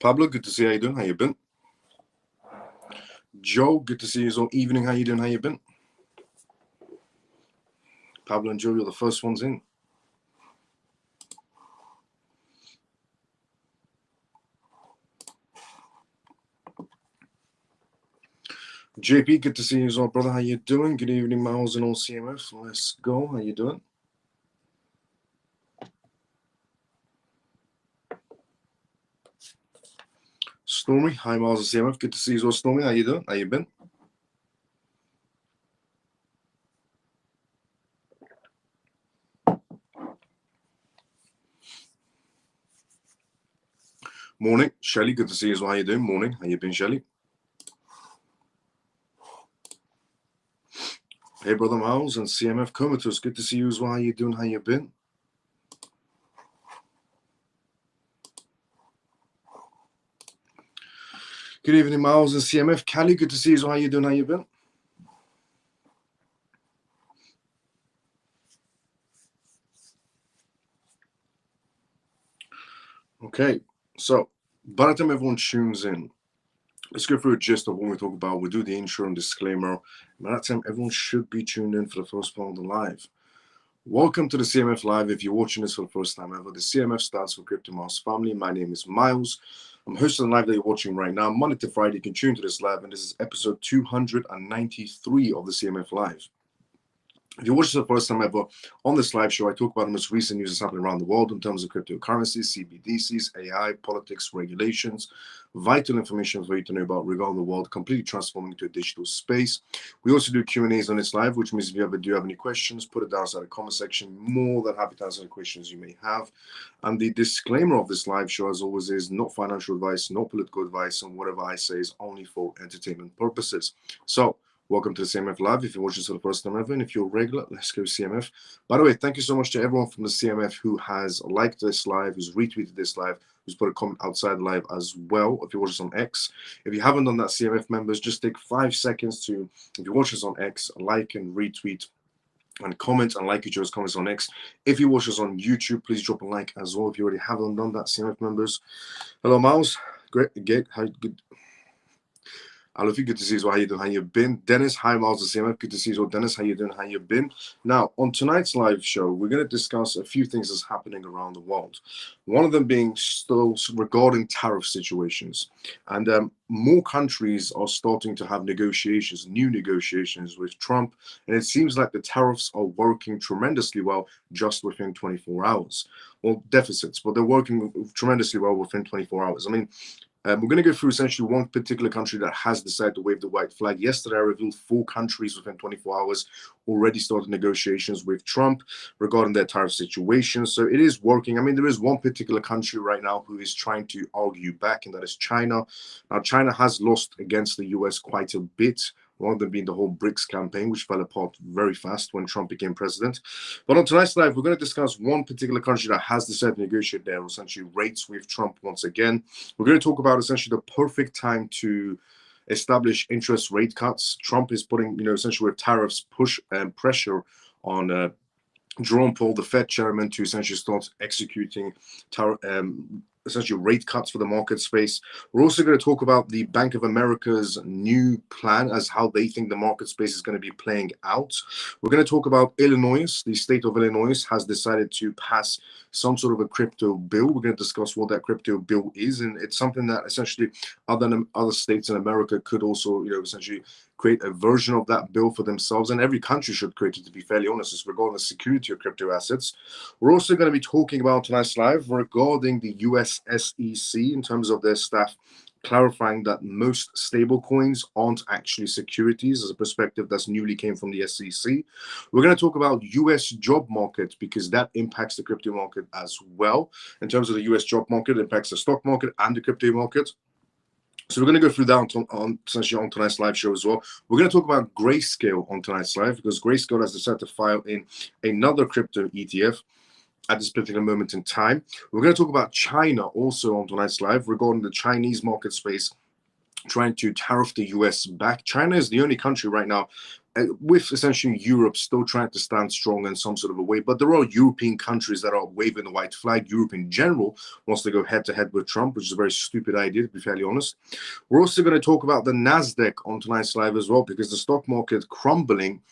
Pablo, good to see you. How you doing? How you been? Joe, good to see you all evening. How you doing? How you been? Pablo and Joe, you're the first ones in. JP, good to see you as well, brother. How you doing? Good evening, Miles and all CMF. Let's go. How you doing? Stormy, hi, Miles and CMF. Good to see you as well, Stormy. How you doing? How you been? Morning, Shelly. Good to see you as well. How you doing? Morning. How you been, Shelly? Hey, brother Miles and CMF Comatose. Good to see you as well. How you doing? How you been? Good evening, Miles and CMF. Callie, good to see you as well. How you doing? How you been? Okay, so by the time everyone tunes in, let's go through a gist of what we talk about. We'll do the intro and disclaimer. By that time, everyone should be tuned in for the first part of the live. Welcome to the CMF Live. If you're watching this for the first time ever, the CMF stands for Crypto Miles Family. My name is Miles. I'm hosting the live that you're watching right now. Monday to Friday, you can tune to this live, and this is episode 293 of the CMF Live. If you watch this for the first time ever on this live show, I talk about the most recent news that's happening around the world in terms of cryptocurrencies, CBDCs, AI, politics, regulations, vital information for you to know about regarding the world, completely transforming into a digital space. We also do Q&As on this live, which means if you ever do have any questions, put it down inside the comment section. More than happy to answer any questions you may have. And the disclaimer of this live show, as always, is not financial advice, not political advice, and whatever I say is only for entertainment purposes. So, welcome to the CMF Live. If you're watching this for the first time ever, and if you're regular, let's go CMF. By the way, thank you so much to everyone from the CMF who has liked this live, who's retweeted this live, who's put a comment outside the live as well. If you watch this on X, if you haven't done that, CMF members, just take 5 seconds to, if you watch this on X, like and retweet and comment and like each other's comments on X. If you watch us on YouTube, please drop a like as well if you already haven't done that, CMF members. Hello, Miles. Great. How good? Alufi, good to see you. How you doing? How you been? Dennis, hi, Miles the CMF. Good to see you. Dennis, how you doing? How you been? Now, on tonight's live show, we're going to discuss a few things that's happening around the world. One of them being still regarding tariff situations. And more countries are starting to have negotiations, new negotiations with Trump. And it seems like the tariffs are working tremendously well just within 24 hours. Well, deficits, but they're working tremendously well within 24 hours. I mean, we're going to go through essentially one particular country that has decided to wave the white flag. Yesterday, I revealed 4 countries within 24 hours already started negotiations with Trump regarding their tariff situation. So it is working. I mean, there is one particular country right now who is trying to argue back, and that is China. Now, China has lost against the US quite a bit. One of them being the whole BRICS campaign, which fell apart very fast when Trump became president. But on tonight's live, we're going to discuss one particular country that has decided to negotiate their essentially rates with Trump once again. We're going to talk about essentially the perfect time to establish interest rate cuts. Trump is putting, essentially with tariffs, push and pressure on Jerome Powell, the Fed chairman, to essentially start executing essentially rate cuts for the market space. We're also going to talk about the Bank of America's new plan as how they think the market space is going to be playing out. We're going to talk about Illinois. The state of Illinois has decided to pass some sort of a crypto bill. We're going to discuss what that crypto bill is, and it's something that essentially other states in America could also, essentially create a version of that bill for themselves, and every country should create it, to be fairly honest, regarding the security of crypto assets. We're also going to be talking about tonight's live regarding the US SEC in terms of their staff clarifying that most stable coins aren't actually securities, as a perspective that's newly came from the SEC. We're going to talk about US job market because that impacts the crypto market as well. In terms of the US job market, it impacts the stock market and the crypto market. So we're going to go through that on tonight's live show as well. We're going to talk about Grayscale on tonight's live because Grayscale has decided to file in another crypto ETF at this particular moment in time. We're going to talk about China also on tonight's live regarding the Chinese market space trying to tariff the US back. China is the only country right now with essentially Europe still trying to stand strong in some sort of a way. But there are European countries that are waving the white flag. Europe in general wants to go head-to-head with Trump, which is a very stupid idea, to be fairly honest. We're also going to talk about the NASDAQ on tonight's live as well, because the stock market crumbling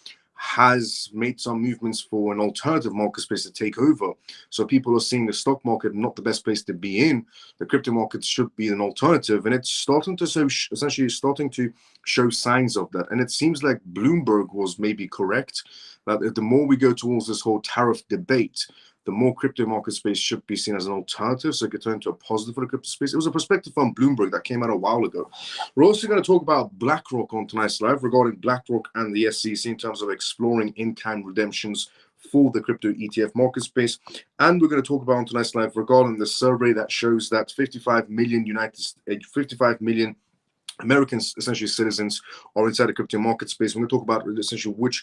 has made some movements for an alternative market space to take over. So people are seeing the stock market not the best place to be in. The crypto market should be an alternative, and it's starting to essentially starting to show signs of that. And it seems like Bloomberg was maybe correct, that the more we go towards this whole tariff debate, the more crypto market space should be seen as an alternative, so it could turn into a positive for the crypto space. It was a perspective from Bloomberg that came out a while ago. We're also going to talk about BlackRock on tonight's live, regarding BlackRock and the SEC in terms of exploring in-kind redemptions for the crypto ETF market space. And we're going to talk about on tonight's live regarding the survey that shows that 55 million Americans, essentially citizens, are inside the crypto market space. We're going to talk about essentially which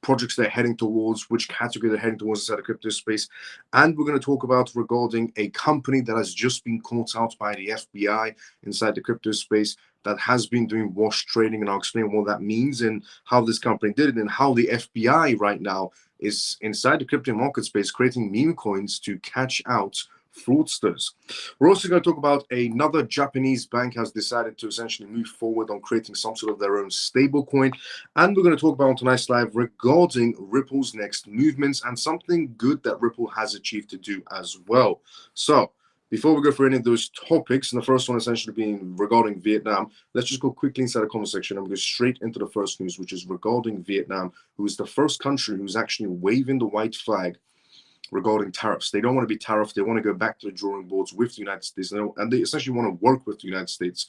projects they're heading towards, which category they're heading towards inside the crypto space. And we're going to talk about regarding a company that has just been caught out by the FBI inside the crypto space that has been doing wash trading. And I'll explain what that means and how this company did it, and how the FBI right now is inside the crypto market space creating meme coins to catch out fraudsters. We're also going to talk about another Japanese bank has decided to essentially move forward on creating some sort of their own stable coin. And we're going to talk about on tonight's live regarding Ripple's next movements and something good that Ripple has achieved to do as well. So before we go through any of those topics, and the first one essentially being regarding Vietnam, let's just go quickly inside the comment section and go straight into the first news, which is regarding Vietnam, who is the first country who's actually waving the white flag regarding tariffs. They don't want to be tariffed. They want to go back to the drawing boards with the United States, and they essentially want to work with the United States.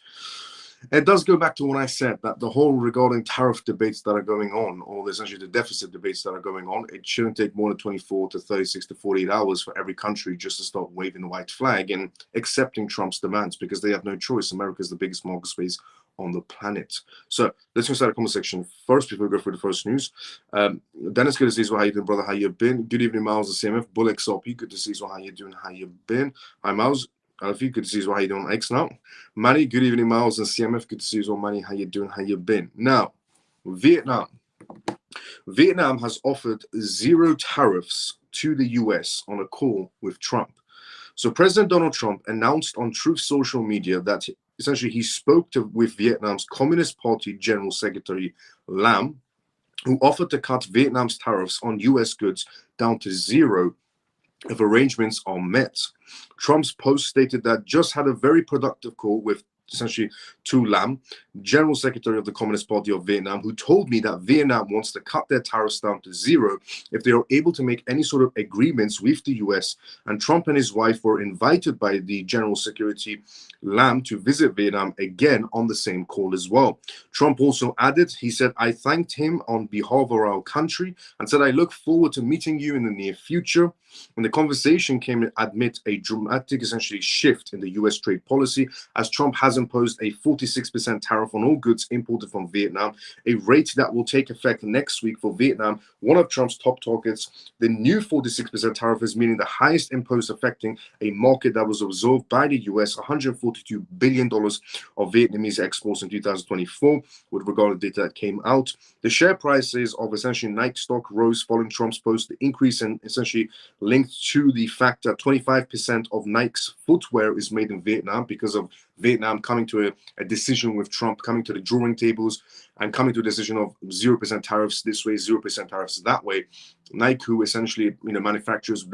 It does go back to what I said, that the whole regarding tariff debates that are going on, or essentially the deficit debates that are going on, it shouldn't take more than 24 to 36 to 48 hours for every country just to start waving the white flag and accepting Trump's demands, because they have no choice. America is the biggest market space on the planet. So let's go inside the comment section first before we go through the first news. Dennis, good to see you. How you doing, brother? How you been? Good evening, Miles and CMF. Bull XRP, good to see you. How you doing? How you been? Hi, Miles. Alfie, good to see you. How you doing? X now. Manny, good evening, Miles and CMF. Good to see you. Manny, how you doing? How you been? Now, Vietnam. Vietnam has offered 0 tariffs to the US on a call with Trump. So President Donald Trump announced on Truth Social Media that essentially he spoke with Vietnam's Communist Party General Secretary Lam, who offered to cut Vietnam's tariffs on US goods down to 0 if arrangements are met. Trump's post stated that just had a very productive call with essentially Tu Lam, General Secretary of the Communist Party of Vietnam, who told me that Vietnam wants to cut their tariffs down to 0 if they are able to make any sort of agreements with the US. And Trump and his wife were invited by the General Secretary Lam to visit Vietnam again on the same call as well. Trump also added, he said, I thanked him on behalf of our country and said, I look forward to meeting you in the near future. And the conversation came amid a dramatic, essentially, shift in the US trade policy, as Trump has imposed a 46% tariff on all goods imported from Vietnam, a rate that will take effect next week for Vietnam, one of Trump's top targets. The new 46% tariff is meaning the highest imposed, affecting a market that was absorbed by the US, $142 billion of Vietnamese exports in 2024, with regard to data that came out. The share prices of essentially Nike stock rose following Trump's post. The increase in essentially linked to the fact that 25% of Nike's footwear is made in Vietnam, because of Vietnam coming to a decision with Trump, coming to the drawing tables and coming to a decision of 0% tariffs this way, 0% tariffs that way. Nike, who essentially manufactures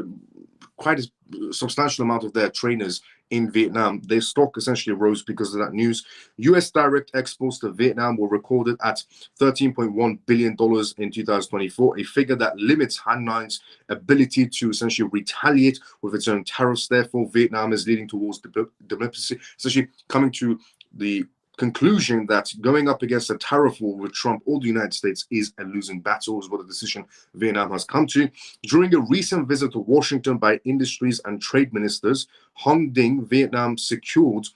quite a substantial amount of their trainers in Vietnam, their stock essentially rose because of that news. US direct exports to Vietnam were recorded at $13.1 billion in 2024, a figure that limits Hainn's ability to essentially retaliate with its own tariffs. Therefore, Vietnam is leading towards diplomacy, essentially coming to the conclusion that going up against a tariff war with Trump or the United States is a losing battle, is what the decision Vietnam has come to. During a recent visit to Washington by industries and trade ministers, Hong Ding, Vietnam secured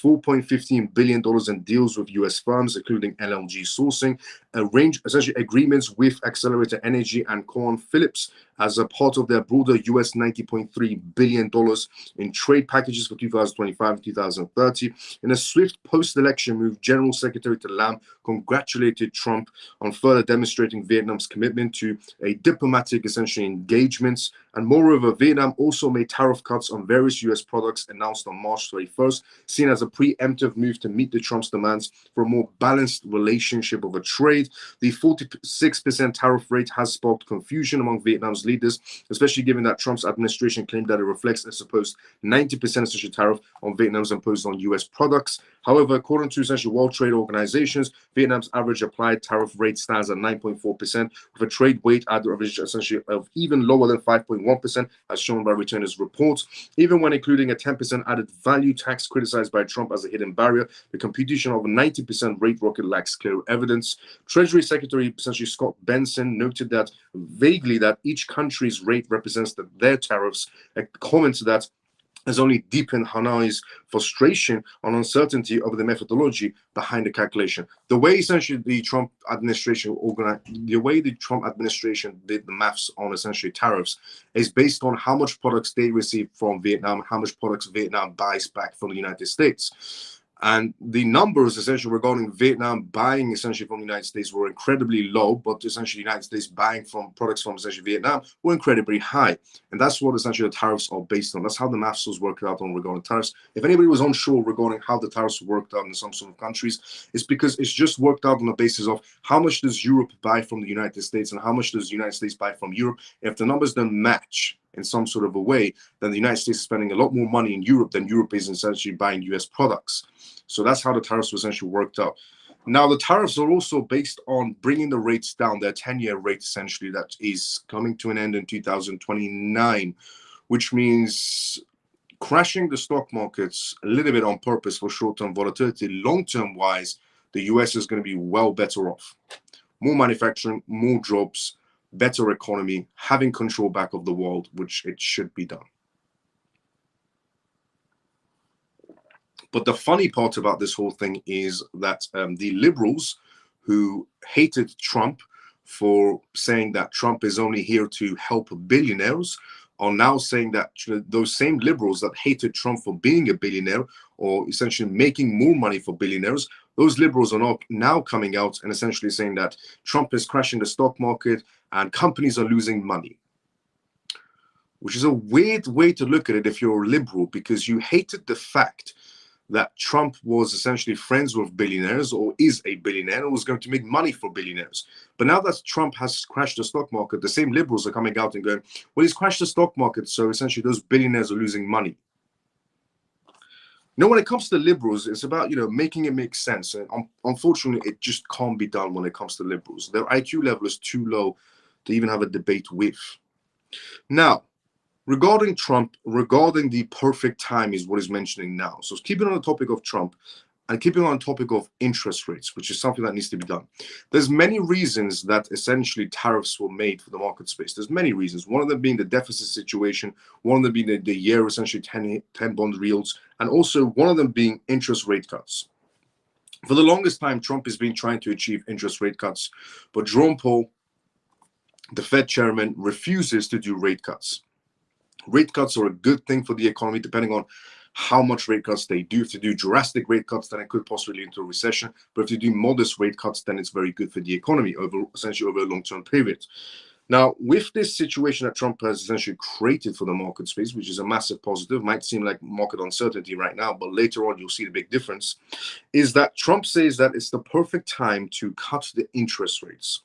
$4.15 billion in deals with US firms, including LNG sourcing, a range, essentially agreements with Accelerator Energy and ConocoPhillips as a part of their broader US $90.3 billion in trade packages for 2025 and 2030. In a swift post-election move, General Secretary Lam congratulated Trump on further demonstrating Vietnam's commitment to a diplomatic, essentially, engagements. And moreover, Vietnam also made tariff cuts on various US products announced on March 31st, seen as a preemptive move to meet the Trump's demands for a more balanced relationship of a trade. The 46% tariff rate has sparked confusion among Vietnam's leaders, especially given that Trump's administration claimed that it reflects a supposed 90% essential tariff on Vietnam's imposed on US products. However, according to essentially World Trade Organizations, Vietnam's average applied tariff rate stands at 9.4%, with a trade weight average essentially of even lower than 5.1%, as shown by returners' reports. Even when including a 10% added value tax criticized by Trump as a hidden barrier, the computation of a 90% rate rocket lacks clear evidence. Treasury Secretary essentially Scott Benson noted that vaguely that each country's rate represents their tariffs, a comment that has only deepened Hanoi's frustration and uncertainty over the methodology behind the calculation. The way essentially the Trump administration did the maths on essentially tariffs is based on how much products they receive from Vietnam, how much products Vietnam buys back from the United States. And the numbers essentially regarding Vietnam buying essentially from the United States were incredibly low, but essentially the United States buying from products from essentially Vietnam were incredibly high. And that's what essentially the tariffs are based on. That's how the maths was worked out on regarding tariffs. If anybody was unsure regarding how the tariffs worked out in some sort of countries, it's because it's just worked out on the basis of how much does Europe buy from the United States and how much does the United States buy from Europe. If the numbers don't match in some sort of a way, then the United States is spending a lot more money in Europe than Europe is essentially buying US products. So that's how the tariffs were essentially worked out. Now, the tariffs are also based on bringing the rates down, their 10-year rate essentially that is coming to an end in 2029, which means crashing the stock markets a little bit on purpose for short-term volatility. Long-term wise, the US is going to be well better off. More manufacturing, more jobs, better economy, having control back of the world, which it should be done. But the funny part about this whole thing is that the liberals who hated Trump for saying that Trump is only here to help billionaires are now saying that those same liberals that hated Trump for being a billionaire or essentially making more money for billionaires, those liberals are now coming out and essentially saying that Trump is crashing the stock market and companies are losing money. Which is a weird way to look at it if you're a liberal, because you hated the fact that Trump was essentially friends with billionaires or is a billionaire and was going to make money for billionaires. But now that Trump has crashed the stock market, the same liberals are coming out and going, well, he's crashed the stock market, so essentially those billionaires are losing money. When it comes to liberals, it's about, making it make sense. And unfortunately, it just can't be done when it comes to liberals. Their IQ level is too low to even have a debate with. Now, regarding Trump, regarding the perfect time is what he's mentioning now. So keeping on the topic of Trump and keeping on the topic of interest rates, which is something that needs to be done. There's many reasons that essentially tariffs were made for the market space. There's many reasons. One of them being the deficit situation, one of them being the year essentially 10 bond yields, and also one of them being interest rate cuts. For the longest time, Trump has been trying to achieve interest rate cuts, but Jerome Powell, the Fed chairman, refuses to do rate cuts. Rate cuts are a good thing for the economy, depending on how much rate cuts they do. If they do drastic rate cuts, then it could possibly lead into a recession. But if they do modest rate cuts, then it's very good for the economy essentially over a long-term period. Now, with this situation that Trump has essentially created for the market space, which is a massive positive, might seem like market uncertainty right now, but later on you'll see the big difference, is that Trump says that it's the perfect time to cut the interest rates.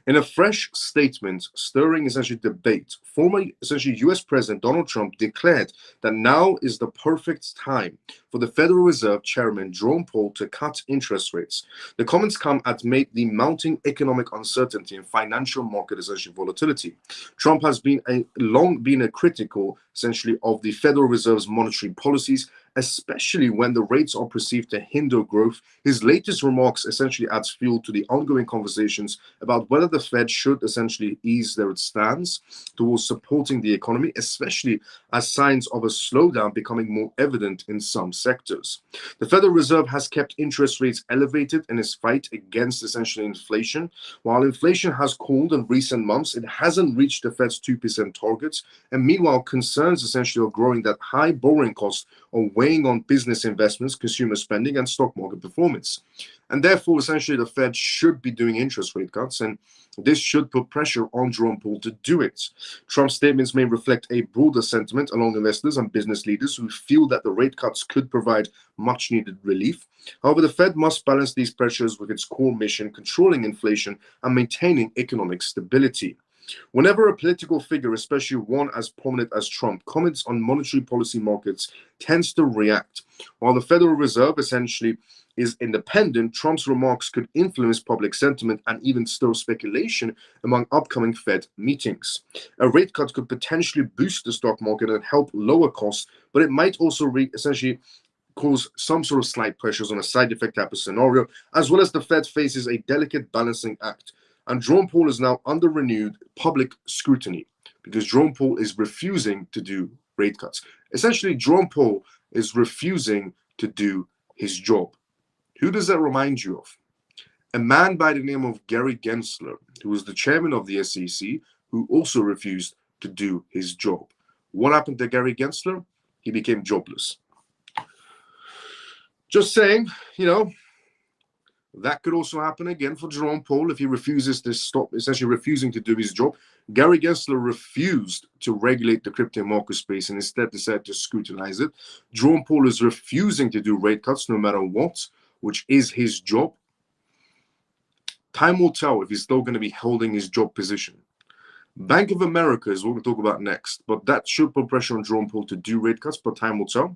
In a fresh statement stirring essentially debate, former essentially US President Donald Trump declared that now is the perfect time for the Federal Reserve Chairman Jerome Powell to cut interest rates. The comments come amid the mounting economic uncertainty and financial market essentially volatility. Trump has long been a critical essentially of the Federal Reserve's monetary policies especially when the rates are perceived to hinder growth. His latest remarks essentially adds fuel to the ongoing conversations about whether the Fed should essentially ease their stance towards supporting the economy, especially as signs of a slowdown becoming more evident in some sectors. The Federal Reserve has kept interest rates elevated in its fight against essentially inflation. While inflation has cooled in recent months, it hasn't reached the Fed's 2% targets. And meanwhile, concerns essentially are growing that high borrowing costs are weighing on business investments, consumer spending, and stock market performance. And therefore, essentially, the Fed should be doing interest rate cuts, and this should put pressure on Jerome Powell to do it. Trump's statements may reflect a broader sentiment among investors and business leaders who feel that the rate cuts could provide much needed relief. However, the Fed must balance these pressures with its core mission, controlling inflation and maintaining economic stability. Whenever a political figure, especially one as prominent as Trump, comments on monetary policy, markets tends to react. While the Federal Reserve essentially is independent, Trump's remarks could influence public sentiment and even stir speculation among upcoming Fed meetings. A rate cut could potentially boost the stock market and help lower costs, but it might also essentially cause some sort of slight pressures on a side effect type of scenario, as well as the Fed faces a delicate balancing act. And Jerome Powell is now under renewed public scrutiny because Jerome Powell is refusing to do rate cuts. Essentially, Jerome Powell is refusing to do his job. Who does that remind you of? A man by the name of Gary Gensler, who was the chairman of the SEC, who also refused to do his job. What happened to Gary Gensler? He became jobless. Just saying, that could also happen again for Jerome Powell if he refuses to stop, essentially refusing to do his job. Gary Gensler refused to regulate the crypto market space and instead decided to scrutinize it. Jerome Powell is refusing to do rate cuts no matter what, which is his job. Time will tell if he's still going to be holding his job position. Bank of America is what we'll talk about next, but that should put pressure on Jerome Powell to do rate cuts, but time will tell.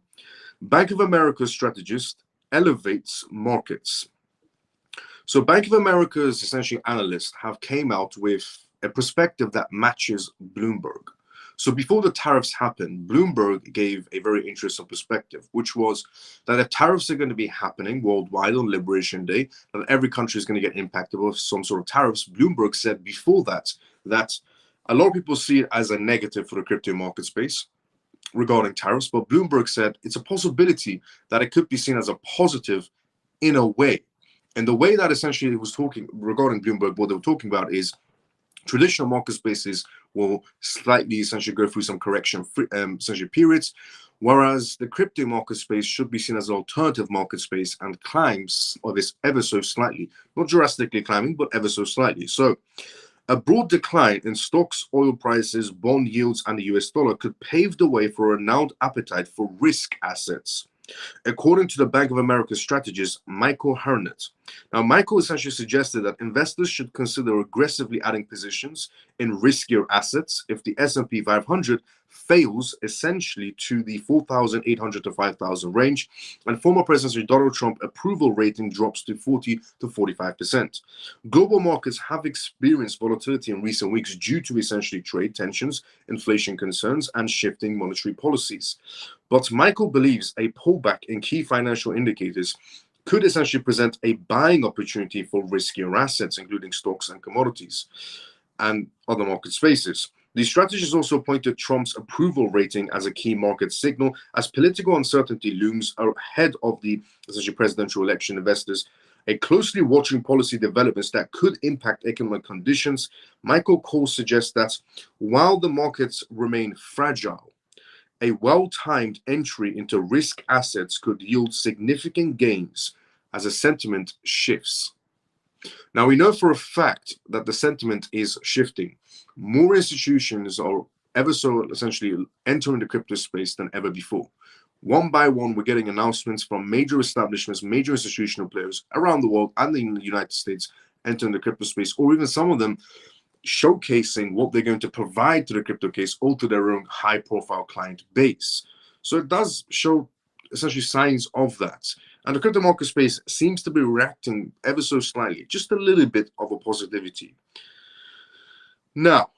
Bank of America's strategist elevates markets. So Bank of America's essentially analysts have came out with a perspective that matches Bloomberg. So before the tariffs happened, Bloomberg gave a very interesting perspective, which was that if tariffs are going to be happening worldwide on Liberation Day, that every country is going to get impacted with some sort of tariffs. Bloomberg said before that a lot of people see it as a negative for the crypto market space regarding tariffs, but Bloomberg said it's a possibility that it could be seen as a positive in a way. And the way that essentially it was talking regarding Bloomberg, what they were talking about is traditional market spaces will slightly essentially go through some correction essentially periods, whereas the crypto market space should be seen as an alternative market space and climbs of this ever so slightly, not drastically climbing, but ever so slightly. So a broad decline in stocks, oil prices, bond yields, and the US dollar could pave the way for a renewed appetite for risk assets, according to the Bank of America strategist Michael Hernett. Now, Michael essentially suggested that investors should consider aggressively adding positions in riskier assets if the S&P 500 fails essentially to the 4,800 to 5,000 range, and former President Donald Trump approval rating drops to 40 to 45%. Global markets have experienced volatility in recent weeks due to essentially trade tensions, inflation concerns, and shifting monetary policies. But Michael believes a pullback in key financial indicators could essentially present a buying opportunity for riskier assets, including stocks and commodities and other market spaces. The strategists also pointed Trump's approval rating as a key market signal. As political uncertainty looms ahead of the essentially presidential election, investors are closely watching policy developments that could impact economic conditions. Michael Cole suggests that while the markets remain fragile, a well-timed entry into risk assets could yield significant gains as a sentiment shifts. Now, we know for a fact that the sentiment is shifting. More institutions are ever so essentially entering the crypto space than ever before. One by one, we're getting announcements from major establishments, major institutional players around the world and in the United States entering the crypto space, or even some of them showcasing what they're going to provide to the crypto case or to their own high-profile client base. So it does show essentially signs of that. And the crypto market space seems to be reacting ever so slightly, just a little bit of a positivity. Now,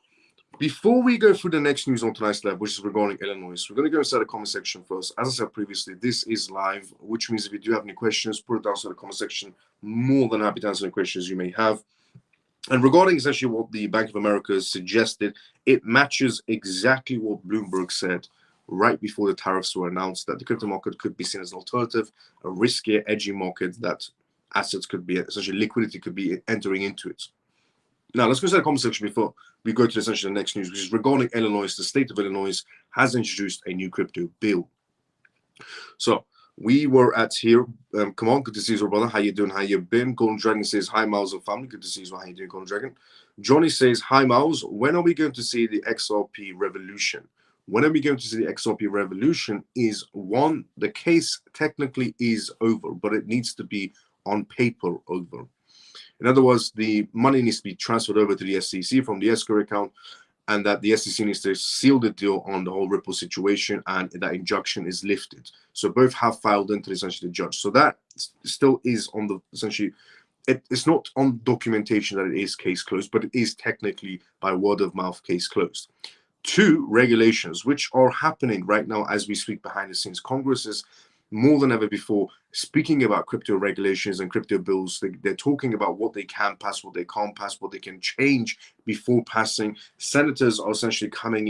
Before we go through the next news on tonight's live, which is regarding Illinois, we're going to go inside the comment section first. As I said previously, this is live, which means if you do have any questions, put it down in the comment section. More than happy to answer any questions you may have. And regarding essentially what the Bank of America has suggested, it matches exactly what Bloomberg said right before the tariffs were announced, that the crypto market could be seen as an alternative, a riskier, edgy market that assets could be, essentially liquidity could be entering into it. Now, let's go to the comment section before we go to essentially the next news, which is regarding Illinois. The state of Illinois has introduced a new crypto bill. So we were at here. Come on, good to see you, brother. How you doing? How you been? Golden Dragon says, hi, Miles and family. Good to see you. How you doing, Golden Dragon? Johnny says, hi, Miles. When are we going to see the XRP revolution? When are we going to see the XRP revolution is one, the case technically is over, but it needs to be on paper over. In other words, the money needs to be transferred over to the SEC from the escrow account, and that the SEC needs to seal the deal on the whole Ripple situation, and that injunction is lifted. So both have filed into essentially the judge. So that still is on the essentially, it's not on documentation that it is case closed, but it is technically by word of mouth case closed. Two, regulations, which are happening right now as we speak behind the scenes. Congress is more than ever before speaking about crypto regulations and crypto bills. They're talking about what they can pass, what they can't pass, what they can change before passing. Senators are essentially coming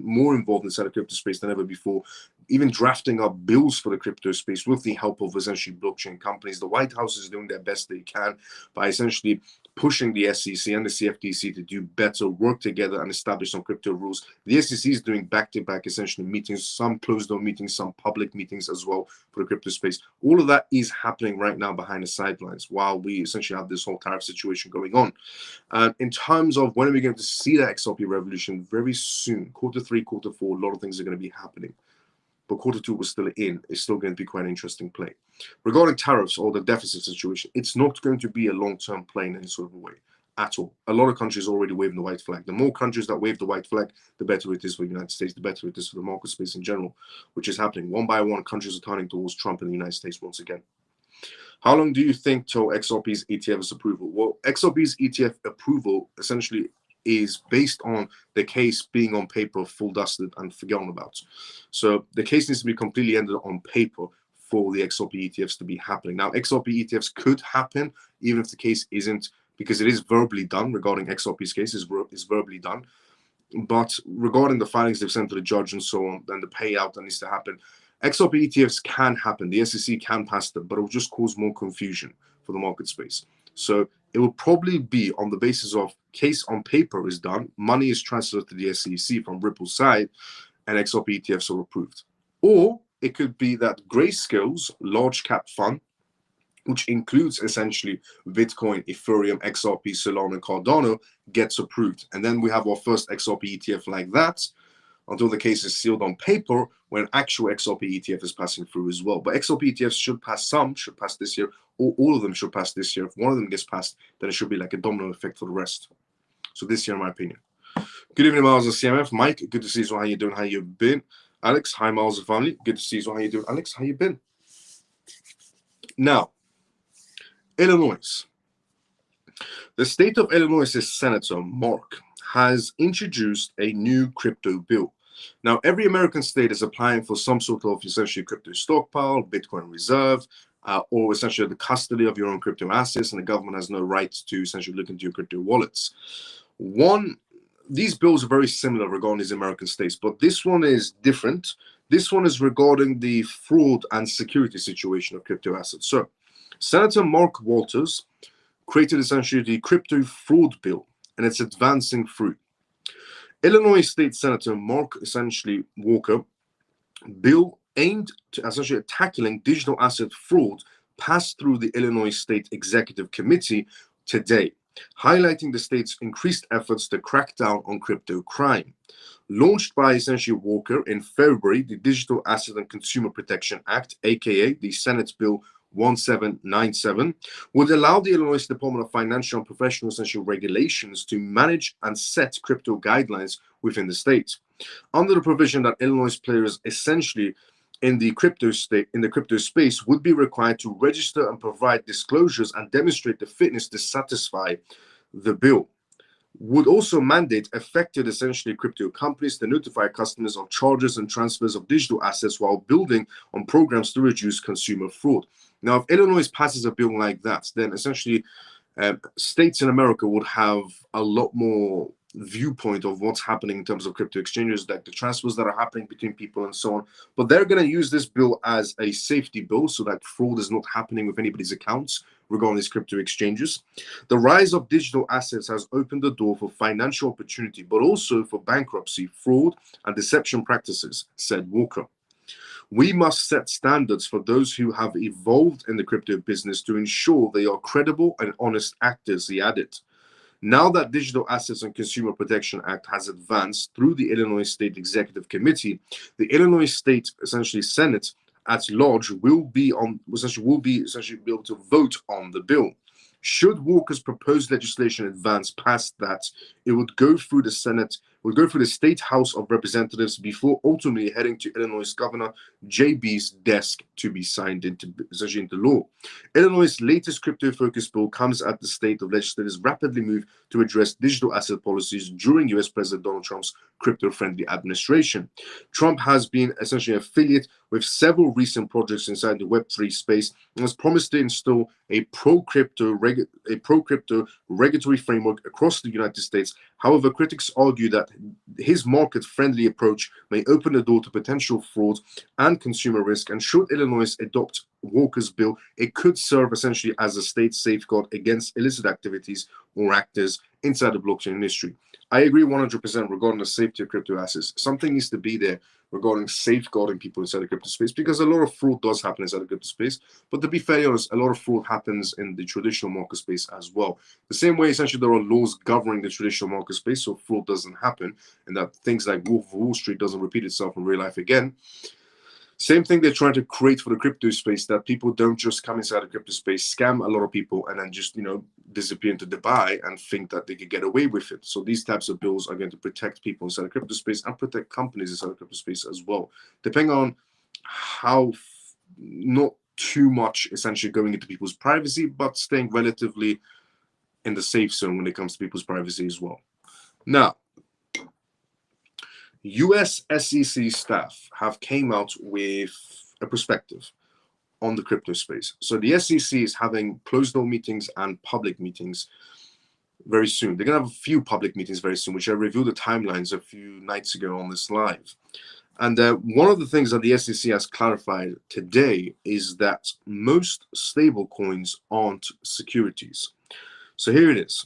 more involved inside the crypto space than ever before, even drafting up bills for the crypto space with the help of essentially blockchain companies. The White House is doing their best they can by essentially pushing the SEC and the CFTC to do better, work together and establish some crypto rules. The SEC is doing back-to-back essentially meetings, some closed-door meetings, some public meetings as well for the crypto space. All of that is happening right now behind the sidelines while we essentially have this whole tariff situation going on. In terms of when are we going to see that XRP revolution? Very soon, Q3, Q4, a lot of things are going to be happening. But Q2 was still in. It's still going to be quite an interesting play. Regarding tariffs or the deficit situation, it's not going to be a long-term play in any sort of a way at all. A lot of countries already waving the white flag. The more countries that wave the white flag, the better it is for the United States, the better it is for the market space in general, which is happening. One by one, countries are turning towards Trump in the United States once again. How long do you think till XRP's ETF's approval? Well, XRP's ETF approval essentially is based on the case being on paper, full dusted and forgotten about. So the case needs to be completely ended on paper for the XRP ETFs to be happening. Now, XRP ETFs could happen even if the case isn't, because it is verbally done regarding XRP's case, is verbally done. But regarding the filings they've sent to the judge and so on, and the payout that needs to happen, XRP ETFs can happen. The SEC can pass them, but it will just cause more confusion for the market space. So it will probably be on the basis of case on paper is done, money is transferred to the SEC from Ripple's side, and XRP ETFs are approved. Or it could be that Grayscale's large cap fund, which includes essentially Bitcoin, Ethereum, XRP, Solana, and Cardano, gets approved. And then we have our first XRP ETF like that, until the case is sealed on paper, when actual XRP ETF is passing through as well. But XRP ETFs should pass, some should pass this year, or all of them should pass this year. If one of them gets passed, then it should be like a domino effect for the rest. So this year, in my opinion. Good evening, Miles and CMF. Mike, good to see you. How you doing? How you been? Alex, hi, Miles and family. Good to see you. How you doing? Alex, how you been? Now, Illinois. The state of Illinois' Senator Mark has introduced a new crypto bill. Now, every American state is applying for some sort of essentially crypto stockpile, Bitcoin reserve, or essentially the custody of your own crypto assets, and the government has no right to essentially look into your crypto wallets. These bills are very similar regarding these American states, but this one is different. This one is regarding the fraud and security situation of crypto assets. So, Senator Mark Walters created essentially the crypto fraud bill, and it's advancing through. Illinois State Senator Mark essentially Walker bill aimed to essentially tackling digital asset fraud passed through the Illinois State Executive Committee today, highlighting the state's increased efforts to crack down on crypto crime. Launched by essentially Walker in February, the Digital Asset and Consumer Protection Act, aka the Senate Bill 1797, would allow the Illinois Department of Financial and Professional Essential Regulations to manage and set crypto guidelines within the state. Under the provision that Illinois players essentially in the crypto space would be required to register and provide disclosures and demonstrate the fitness to satisfy the bill. would also mandate affected essentially crypto companies to notify customers of charges and transfers of digital assets while building on programs to reduce consumer fraud. Now, if Illinois passes a bill like that, then essentially states in America would have a lot more viewpoint of what's happening in terms of crypto exchanges, like the transfers that are happening between people and so on. But they're going to use this bill as a safety bill so that fraud is not happening with anybody's accounts regarding these crypto exchanges. The rise of digital assets has opened the door for financial opportunity, but also for bankruptcy, fraud, and deception practices, said Walker. We must set standards for those who have evolved in the crypto business to ensure they are credible and honest actors, he added. Now that Digital Assets and Consumer Protection Act has advanced through the Illinois State Executive Committee, the Illinois State essentially Senate at large will be able to vote on the bill. Should Walker's proposed legislation advance past that, it would go through the Senate, would go through the State House of Representatives before ultimately heading to Illinois Governor JB's desk to be signed into law. Illinois' latest crypto-focused bill comes at the state of legislators' rapidly move to address digital asset policies during U.S. President Donald Trump's crypto-friendly administration. Trump has been essentially affiliated with several recent projects inside the Web3 space and has promised to install a pro-crypto regulatory framework across the United States. However, critics argue that his market-friendly approach may open the door to potential fraud and consumer risk, and should Illinois adopt Walker's bill, it could serve essentially as a state safeguard against illicit activities or actors inside the blockchain industry. I agree 100% regarding the safety of crypto assets. Something needs to be there regarding safeguarding people inside the crypto space, because a lot of fraud does happen inside the crypto space. But to be fairly honest, a lot of fraud happens in the traditional market space as well. The same way, essentially, there are laws governing the traditional market space, so fraud doesn't happen, and that things like Wolf of Wall Street doesn't repeat itself in real life again. Same thing they're trying to create for the crypto space, that people don't just come inside the crypto space, scam a lot of people, and then just, disappear into Dubai and think that they could get away with it. So these types of bills are going to protect people inside the crypto space and protect companies inside the crypto space as well, depending on how not too much essentially going into people's privacy, but staying relatively in the safe zone when it comes to people's privacy as well. Now, US SEC staff have came out with a perspective on the crypto space. So the SEC is having closed-door meetings and public meetings very soon. They're going to have a few public meetings very soon, which I reviewed the timelines a few nights ago on this live. And one of the things that the SEC has clarified today is that most stable coins aren't securities. So here it is.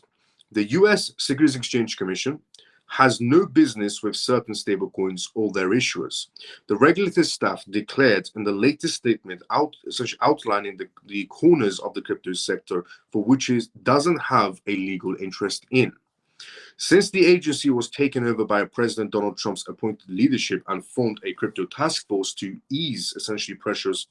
The US Securities Exchange Commission has no business with certain stablecoins or their issuers. The regulator staff declared in the latest statement outlining the corners of the crypto sector for which it doesn't have a legal interest in. Since the agency was taken over by President Donald Trump's appointed leadership and formed a crypto task force to ease essentially pressures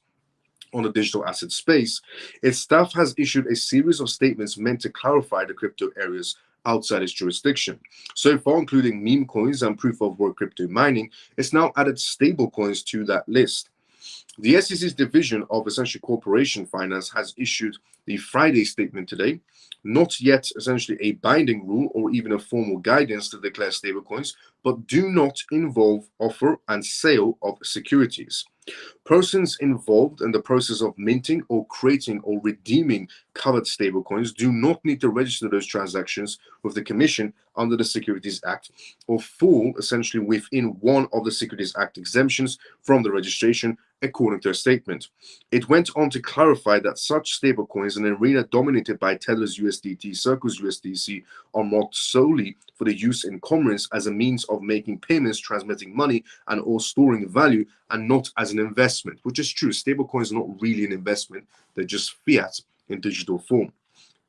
on the digital asset space, its staff has issued a series of statements meant to clarify the crypto areas outside its jurisdiction. So far, including meme coins and proof of work crypto mining, it's now added stable coins to that list. The SEC's Division of Essentially Corporation Finance has issued the Friday statement today, not yet essentially a binding rule or even a formal guidance to declare stablecoins, but do not involve offer and sale of securities. Persons involved in the process of minting or creating or redeeming covered stablecoins do not need to register those transactions with the Commission under the Securities Act or fall essentially within one of the Securities Act exemptions from the registration, according to a statement. It went on to clarify that such stablecoins in an arena dominated by Tether's USDT, Circle's USDC, are marked solely for the use in commerce as a means of making payments, transmitting money, and or storing value, and not as an investment, which is true. Stablecoins are not really an investment, they're just fiat in digital form.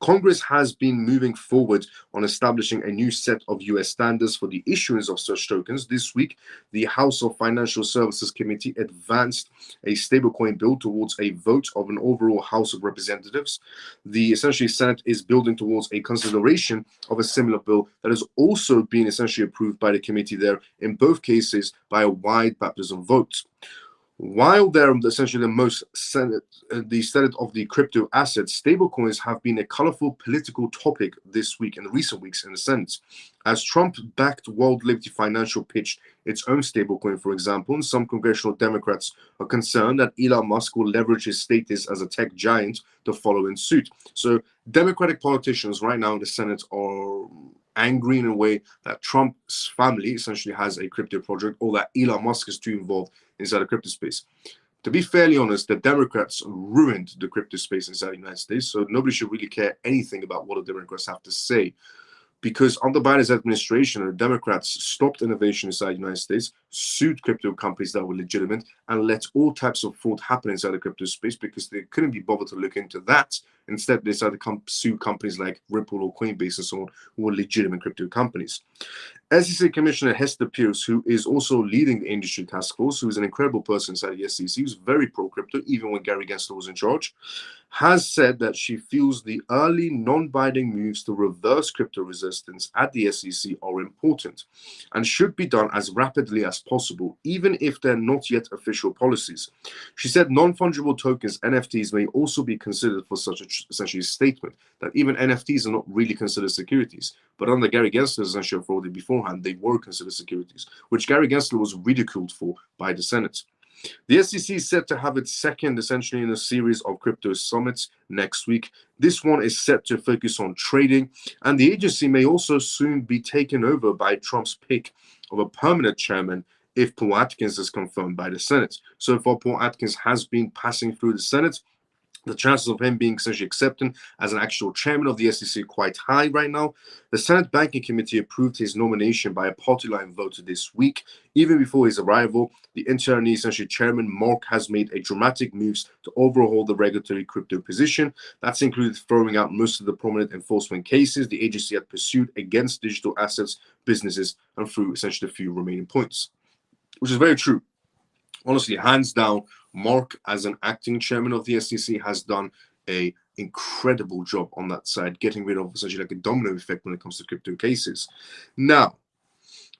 Congress has been moving forward on establishing a new set of US standards for the issuance of such tokens. This week, the House of Financial Services Committee advanced a stablecoin bill towards a vote of an overall House of Representatives. The essentially Senate is building towards a consideration of a similar bill that has also been essentially approved by the committee there, in both cases by a wide baptism vote. While they're essentially the most the Senate of the crypto assets, stablecoins have been a colorful political topic this week and recent weeks in the Senate. As Trump-backed World Liberty Financial pitched its own stablecoin, for example, and some congressional Democrats are concerned that Elon Musk will leverage his status as a tech giant to follow in suit. So Democratic politicians right now in the Senate are angry in a way that Trump's family essentially has a crypto project, or that Elon Musk is too involved inside the crypto space. To be fairly honest, the Democrats ruined the crypto space inside the United States, so nobody should really care anything about what the Democrats have to say. Because under Biden's administration, the Democrats stopped innovation inside the United States, sued crypto companies that were legitimate, and let all types of fraud happen inside the crypto space because they couldn't be bothered to look into that. Instead, they decided to sue companies like Ripple or Coinbase and so on, who were legitimate crypto companies. SEC Commissioner Hester Pierce, who is also leading the industry task force, who is an incredible person inside the SEC, who's very pro-crypto, even when Gary Gensler was in charge, has said that she feels the early non-binding moves to reverse crypto resistance at the SEC are important and should be done as rapidly as possible, even if they're not yet official policies. She said non-fungible tokens, NFTs, may also be considered for such a essentially statement that even NFTs are not really considered securities. But under Gary Gensler's essential authority beforehand, they were considered securities, which Gary Gensler was ridiculed for by the Senate. The SEC is set to have its second, essentially, in a series of crypto summits next week. This one is set to focus on trading, and the agency may also soon be taken over by Trump's pick of a permanent chairman if Paul Atkins is confirmed by the Senate. So far, Paul Atkins has been passing through the Senate. The chances of him being essentially accepted as an actual chairman of the SEC are quite high right now. The Senate Banking Committee approved his nomination by a party line vote this week. Even before his arrival, the interim essentially chairman, Mark, has made a dramatic moves to overhaul the regulatory crypto position. That's included throwing out most of the prominent enforcement cases the agency had pursued against digital assets, businesses, and through essentially a few remaining points, which is very true. Honestly, hands down, Mark, as an acting chairman of the SEC, has done an incredible job on that side, getting rid of essentially like a domino effect when it comes to crypto cases. Now,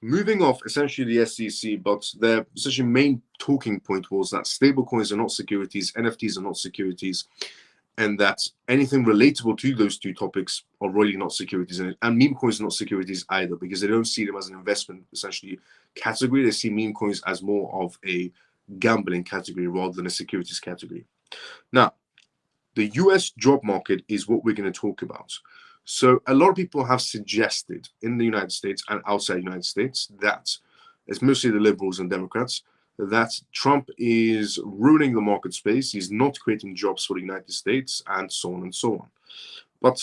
moving off essentially the SEC, but their essentially main talking point was that stablecoins are not securities, NFTs are not securities, and that anything relatable to those two topics are really not securities. And meme coins are not securities either, because they don't see them as an investment essentially category. They see meme coins as more of a gambling category rather than a securities category. Now, the US job market is what we're going to talk about. So a lot of people have suggested in the United States and outside the United States that it's mostly the liberals and Democrats, that Trump is ruining the market space. He's not creating jobs for the United States, and so on and so on. But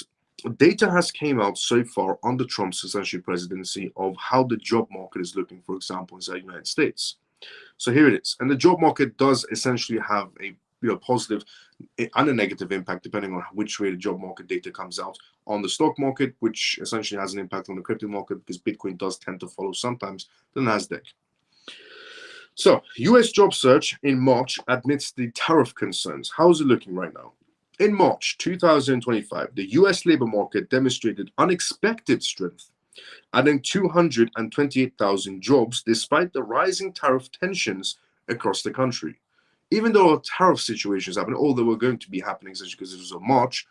data has came out so far under Trump's essentially presidency of how the job market is looking, for example, inside the United States. So here it is. And the job market does essentially have a positive and a negative impact, depending on which way the job market data comes out, on the stock market, which essentially has an impact on the crypto market, because Bitcoin does tend to follow sometimes the NASDAQ. So, US job search in March amidst the tariff concerns. How is it looking right now? In March 2025, the US labor market demonstrated unexpected strength, adding 228,000 jobs despite the rising tariff tensions across the country. Even though tariff situations happen, although we're going to be happening, such because it was in March,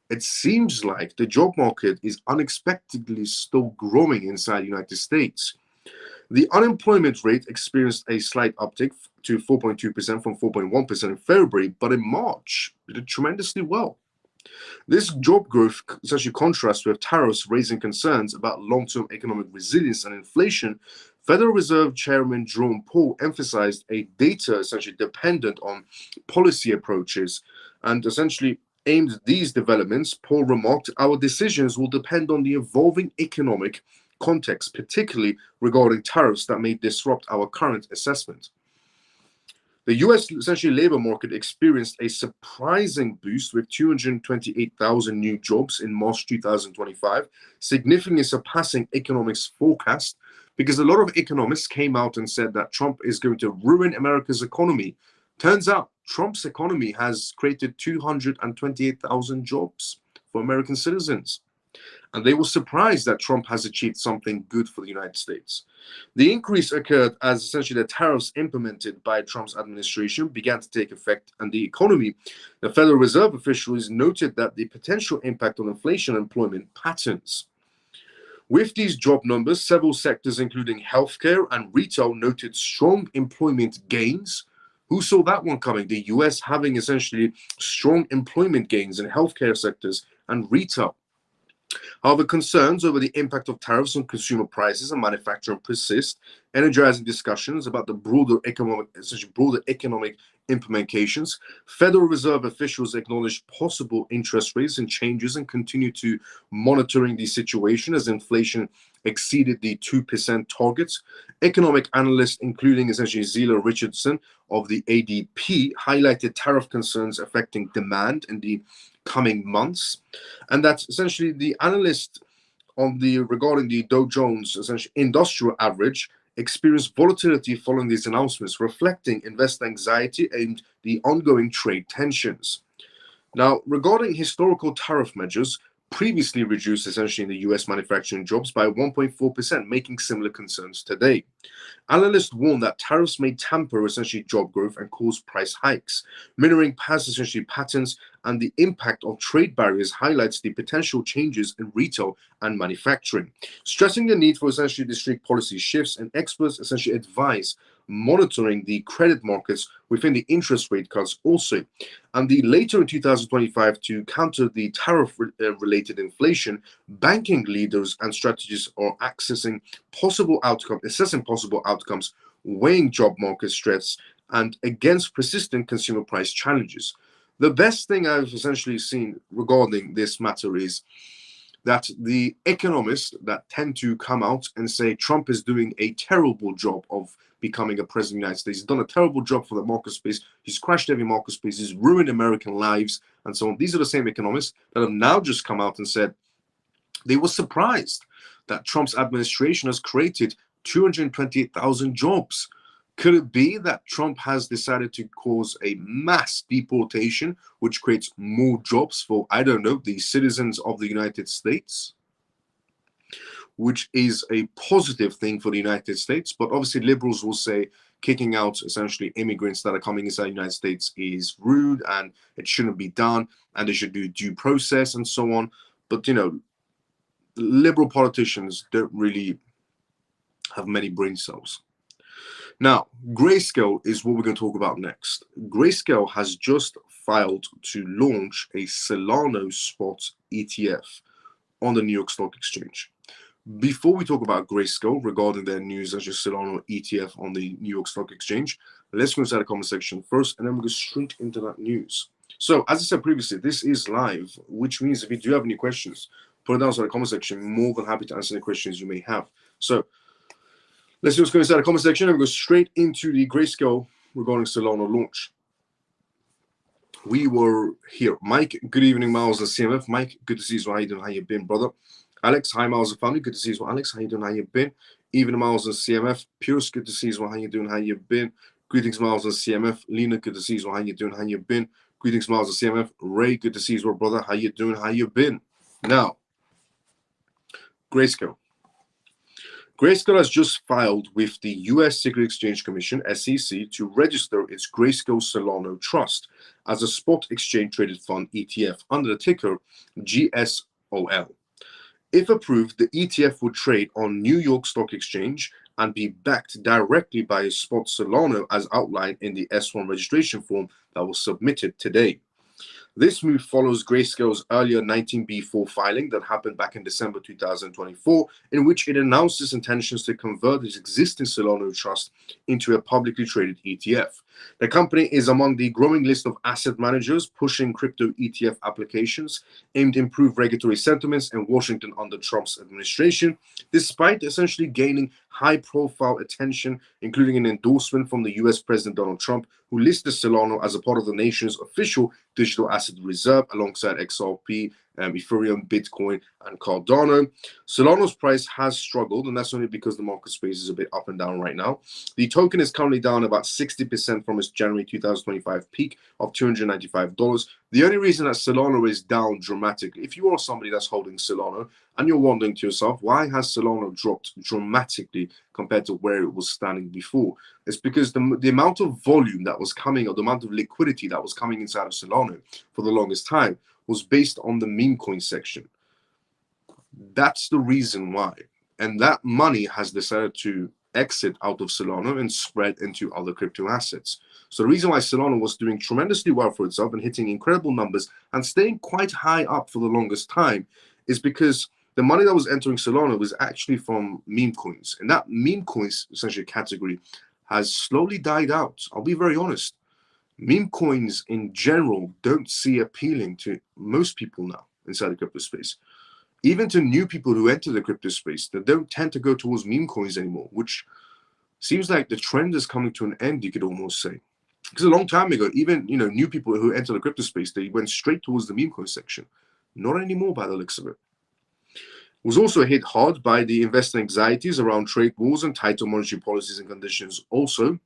it seems like the job market is unexpectedly still growing inside the United States. The unemployment rate experienced a slight uptick to 4.2% from 4.1% in February, but in March, it did tremendously well. This job growth essentially contrasts with tariffs raising concerns about long-term economic resilience and inflation. Federal Reserve Chairman Jerome Powell emphasized a data essentially dependent on policy approaches, and essentially aimed at these developments. Powell remarked, "Our decisions will depend on the evolving economic context, particularly regarding tariffs that may disrupt our current assessment." The US essentially labor market experienced a surprising boost with 228,000 new jobs in March 2025, significantly surpassing economics forecast, because a lot of economists came out and said that Trump is going to ruin America's economy. Turns out Trump's economy has created 228,000 jobs for American citizens. And they were surprised that Trump has achieved something good for the United States. The increase occurred as essentially the tariffs implemented by Trump's administration began to take effect and the economy. The Federal Reserve officials noted that the potential impact on inflation and employment patterns. With these job numbers, several sectors, including healthcare and retail, noted strong employment gains. Who saw that one coming? The US having essentially strong employment gains in healthcare sectors and retail. However, concerns over the impact of tariffs on consumer prices and manufacturing persist, energizing discussions about the broader economic implications. Federal Reserve officials acknowledged possible interest rates and changes and continue to monitoring the situation as inflation exceeded the 2% targets. Economic analysts, including essentially Zila Richardson of the ADP, highlighted tariff concerns affecting demand in the coming months, and that's essentially the analyst on the regarding the Dow Jones essentially industrial average experienced volatility following these announcements, reflecting investor anxiety and the ongoing trade tensions. Now, regarding historical tariff measures, previously reduced essentially in the US manufacturing jobs by 1.4%, making similar concerns today. Analysts warn that tariffs may tamper essentially job growth and cause price hikes. Mirroring past essentially patterns and the impact of trade barriers highlights the potential changes in retail and manufacturing, stressing the need for essentially distinct policy shifts, and experts essentially advise monitoring the credit markets within the interest rate cuts also. And the later in 2025, to counter the tariff related inflation, banking leaders and strategists are assessing possible outcomes, weighing job market stress and against persistent consumer price challenges. The best thing I've essentially seen regarding this matter is that the economists that tend to come out and say Trump is doing a terrible job of becoming a president of the United States. He's done a terrible job for the market space. He's crashed every market space. He's ruined American lives and so on. These are the same economists that have now just come out and said they were surprised that Trump's administration has created 228,000 jobs. Could it be that Trump has decided to cause a mass deportation, which creates more jobs for, I don't know, the citizens of the United States? Which is a positive thing for the United States. But obviously liberals will say kicking out essentially immigrants that are coming inside the United States is rude and it shouldn't be done and they should do due process and so on. But, you know, liberal politicians don't really have many brain cells. Now, Grayscale is what we're going to talk about next. Grayscale has just filed to launch a Solana spot ETF on the New York Stock Exchange. Before we talk about Grayscale regarding their news as your Solana ETF on the New York Stock Exchange, let's go inside the comment section first, and then we'll go straight into that news. So, as I said previously, this is live, which means if you do have any questions, put it down in the comment section. More than happy to answer any questions you may have. So, let's just go inside the comment section and go straight into the Grayscale regarding Solana launch. We were here. Mike, good evening, Miles and CMF. Mike, good to see you. How you doing? How you been, brother? Alex, hi, Miles and family. Good to see you. Alex, how you doing? How you been? Even Miles and CMF. Pierce, good to see you. How you doing? How you been? Greetings, Miles and CMF. Lena, good to see you. How you doing? How you been? Greetings, Miles and CMF. Ray, good to see you, brother. How you doing? How you been? Now, Grayscale. Grayscale has just filed with the U.S. Securities Exchange Commission, SEC, to register its Grayscale Solana Trust as a spot exchange-traded fund ETF under the ticker GSOL. If approved, the ETF would trade on New York Stock Exchange and be backed directly by a spot Solana as outlined in the S1 registration form that was submitted today. This move follows Grayscale's earlier 19B4 filing that happened back in December 2024, in which it announced its intentions to convert its existing Solana trust into a publicly traded ETF. The company is among the growing list of asset managers pushing crypto ETF applications aimed to improve regulatory sentiments in Washington under Trump's administration, despite essentially gaining high-profile attention, including an endorsement from the US President Donald Trump, who listed Solana as a part of the nation's official digital asset reserve alongside XRP Ethereum, Bitcoin, and Cardano. Solana's price has struggled, and that's only because the market space is a bit up and down right now. The token is currently down about 60% from its January 2025 peak of $295. The only reason that Solana is down dramatically, if you are somebody that's holding Solana and you're wondering to yourself, why has Solana dropped dramatically compared to where it was standing before? It's because the amount of volume that was coming, or the amount of liquidity that was coming inside of Solana for the longest time, was based on the meme coin section. That's the reason why. And that money has decided to exit out of Solana and spread into other crypto assets. So the reason why Solana was doing tremendously well for itself and hitting incredible numbers and staying quite high up for the longest time is because the money that was entering Solana was actually from meme coins. And that meme coins essentially category has slowly died out. I'll be very honest. Meme coins in general don't see appealing to most people now inside the crypto space. Even to new people who enter the crypto space, they don't tend to go towards meme coins anymore, which seems like the trend is coming to an end, you could almost say. Because a long time ago, even new people who enter the crypto space, they went straight towards the meme coin section. Not anymore by the looks of it. Was also hit hard by the investor anxieties around trade wars and tighter monetary policies and conditions. Also,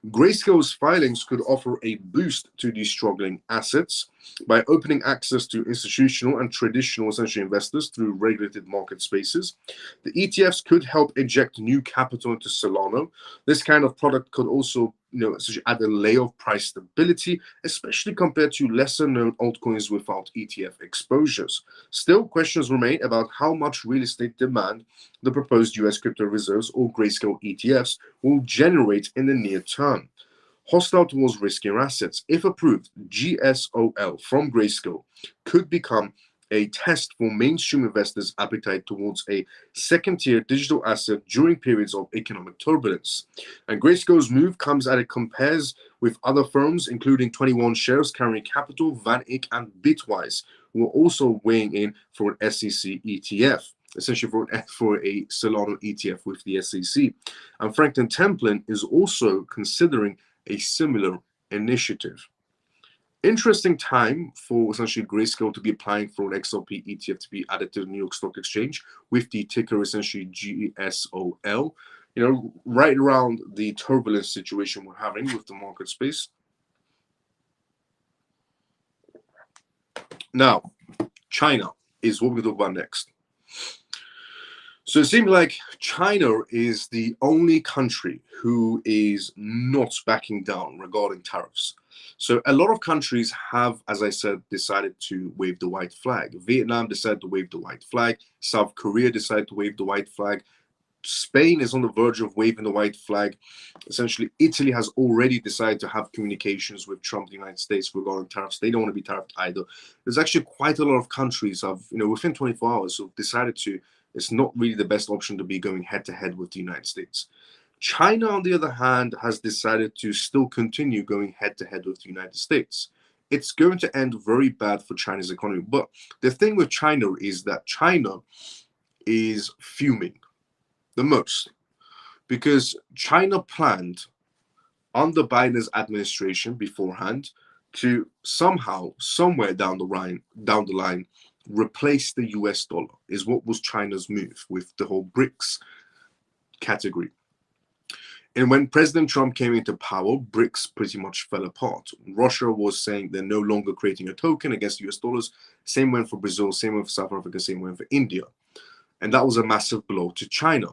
Grayscale's filings could offer a boost to these struggling assets by opening access to institutional and traditional essentially investors through regulated market spaces. The ETFs could help inject new capital into Solana. This kind of product could also essentially add a layer of price stability, especially compared to lesser known altcoins without ETF exposures. Still, questions remain about how much real estate demand the proposed US crypto reserves or Grayscale ETFs will generate in the near term. Hostile towards riskier assets, if approved, GSOL from Grayscale could become a test for mainstream investors' appetite towards a second-tier digital asset during periods of economic turbulence. And Grayscale's move comes as it compares with other firms, including 21 Shares, Carrying Capital, VanEck, and Bitwise, who are also weighing in for an SEC ETF, essentially for a Solana ETF with the SEC. And Franklin Templeton is also considering a similar initiative. Interesting time for essentially Grayscale to be applying for an XRP ETF to be added to the New York Stock Exchange with the ticker essentially GSOL. Right around the turbulence situation we're having with the market space. Now, China is what we're going to talk about next. So it seems like China is the only country who is not backing down regarding tariffs. So a lot of countries have, as I said, decided to wave the white flag. Vietnam decided to wave the white flag. South Korea decided to wave the white flag. Spain is on the verge of waving the white flag. Essentially, Italy has already decided to have communications with Trump, the United States, regarding tariffs. They don't want to be tariffed either. There's actually quite a lot of countries have, within 24 hours, who've decided to. It's not really the best option to be going head-to-head with the United States. China, on the other hand, has decided to still continue going head-to-head with the United States. It's going to end very bad for China's economy. But the thing with China is that China is fuming the most because China planned under Biden's administration beforehand to somehow, somewhere down the line, replace the US dollar, is what was China's move with the whole BRICS category. And when President Trump came into power, BRICS pretty much fell apart. Russia was saying they're no longer creating a token against US dollars. Same went for Brazil, same went for South Africa, same went for India. And that was a massive blow to China.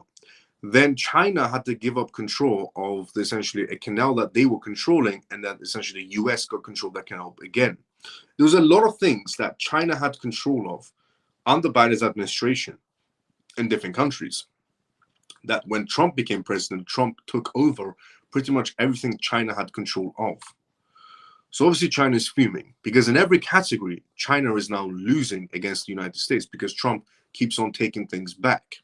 Then China had to give up control of essentially a canal that they were controlling, and that essentially the US got control of that canal again. There was a lot of things that China had control of under Biden's administration in different countries, that when Trump became president, Trump took over pretty much everything China had control of. So obviously China is fuming because in every category, China is now losing against the United States because Trump keeps on taking things back.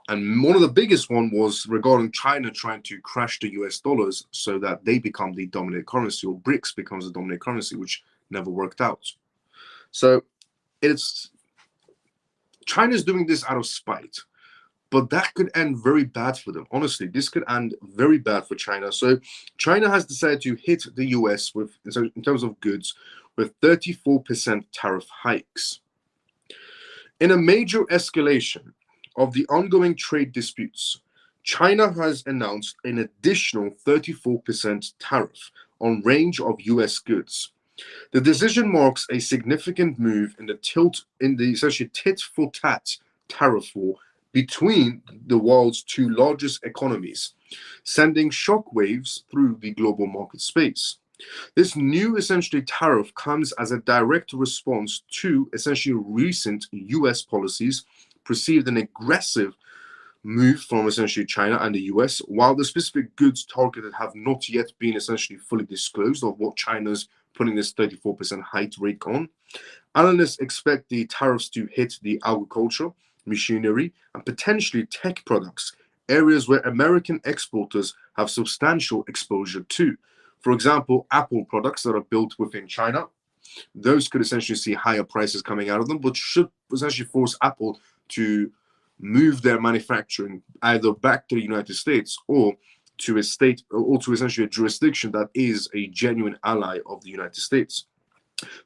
And one of the biggest one was regarding China trying to crash the US dollars so that they become the dominant currency, or BRICS becomes the dominant currency, which never worked out. So China's doing this out of spite, but that could end very bad for them. Honestly, this could end very bad for China. So China has decided to hit the US in terms of goods with 34% tariff hikes. In a major escalation of the ongoing trade disputes, China has announced an additional 34% tariff on range of US goods. The decision marks a significant move in the essentially tit-for-tat tariff war between the world's two largest economies, sending shockwaves through the global market space. This new essentially tariff comes as a direct response to essentially recent US policies perceived an aggressive move from essentially China and the US, while the specific goods targeted have not yet been essentially fully disclosed of what China's putting this 34% height rate on. Analysts expect the tariffs to hit the agriculture, machinery, and potentially tech products, areas where American exporters have substantial exposure to. For example, Apple products that are built within China, those could essentially see higher prices coming out of them, but should essentially force Apple to move their manufacturing either back to the United States or to a state or to essentially a jurisdiction that is a genuine ally of the United States.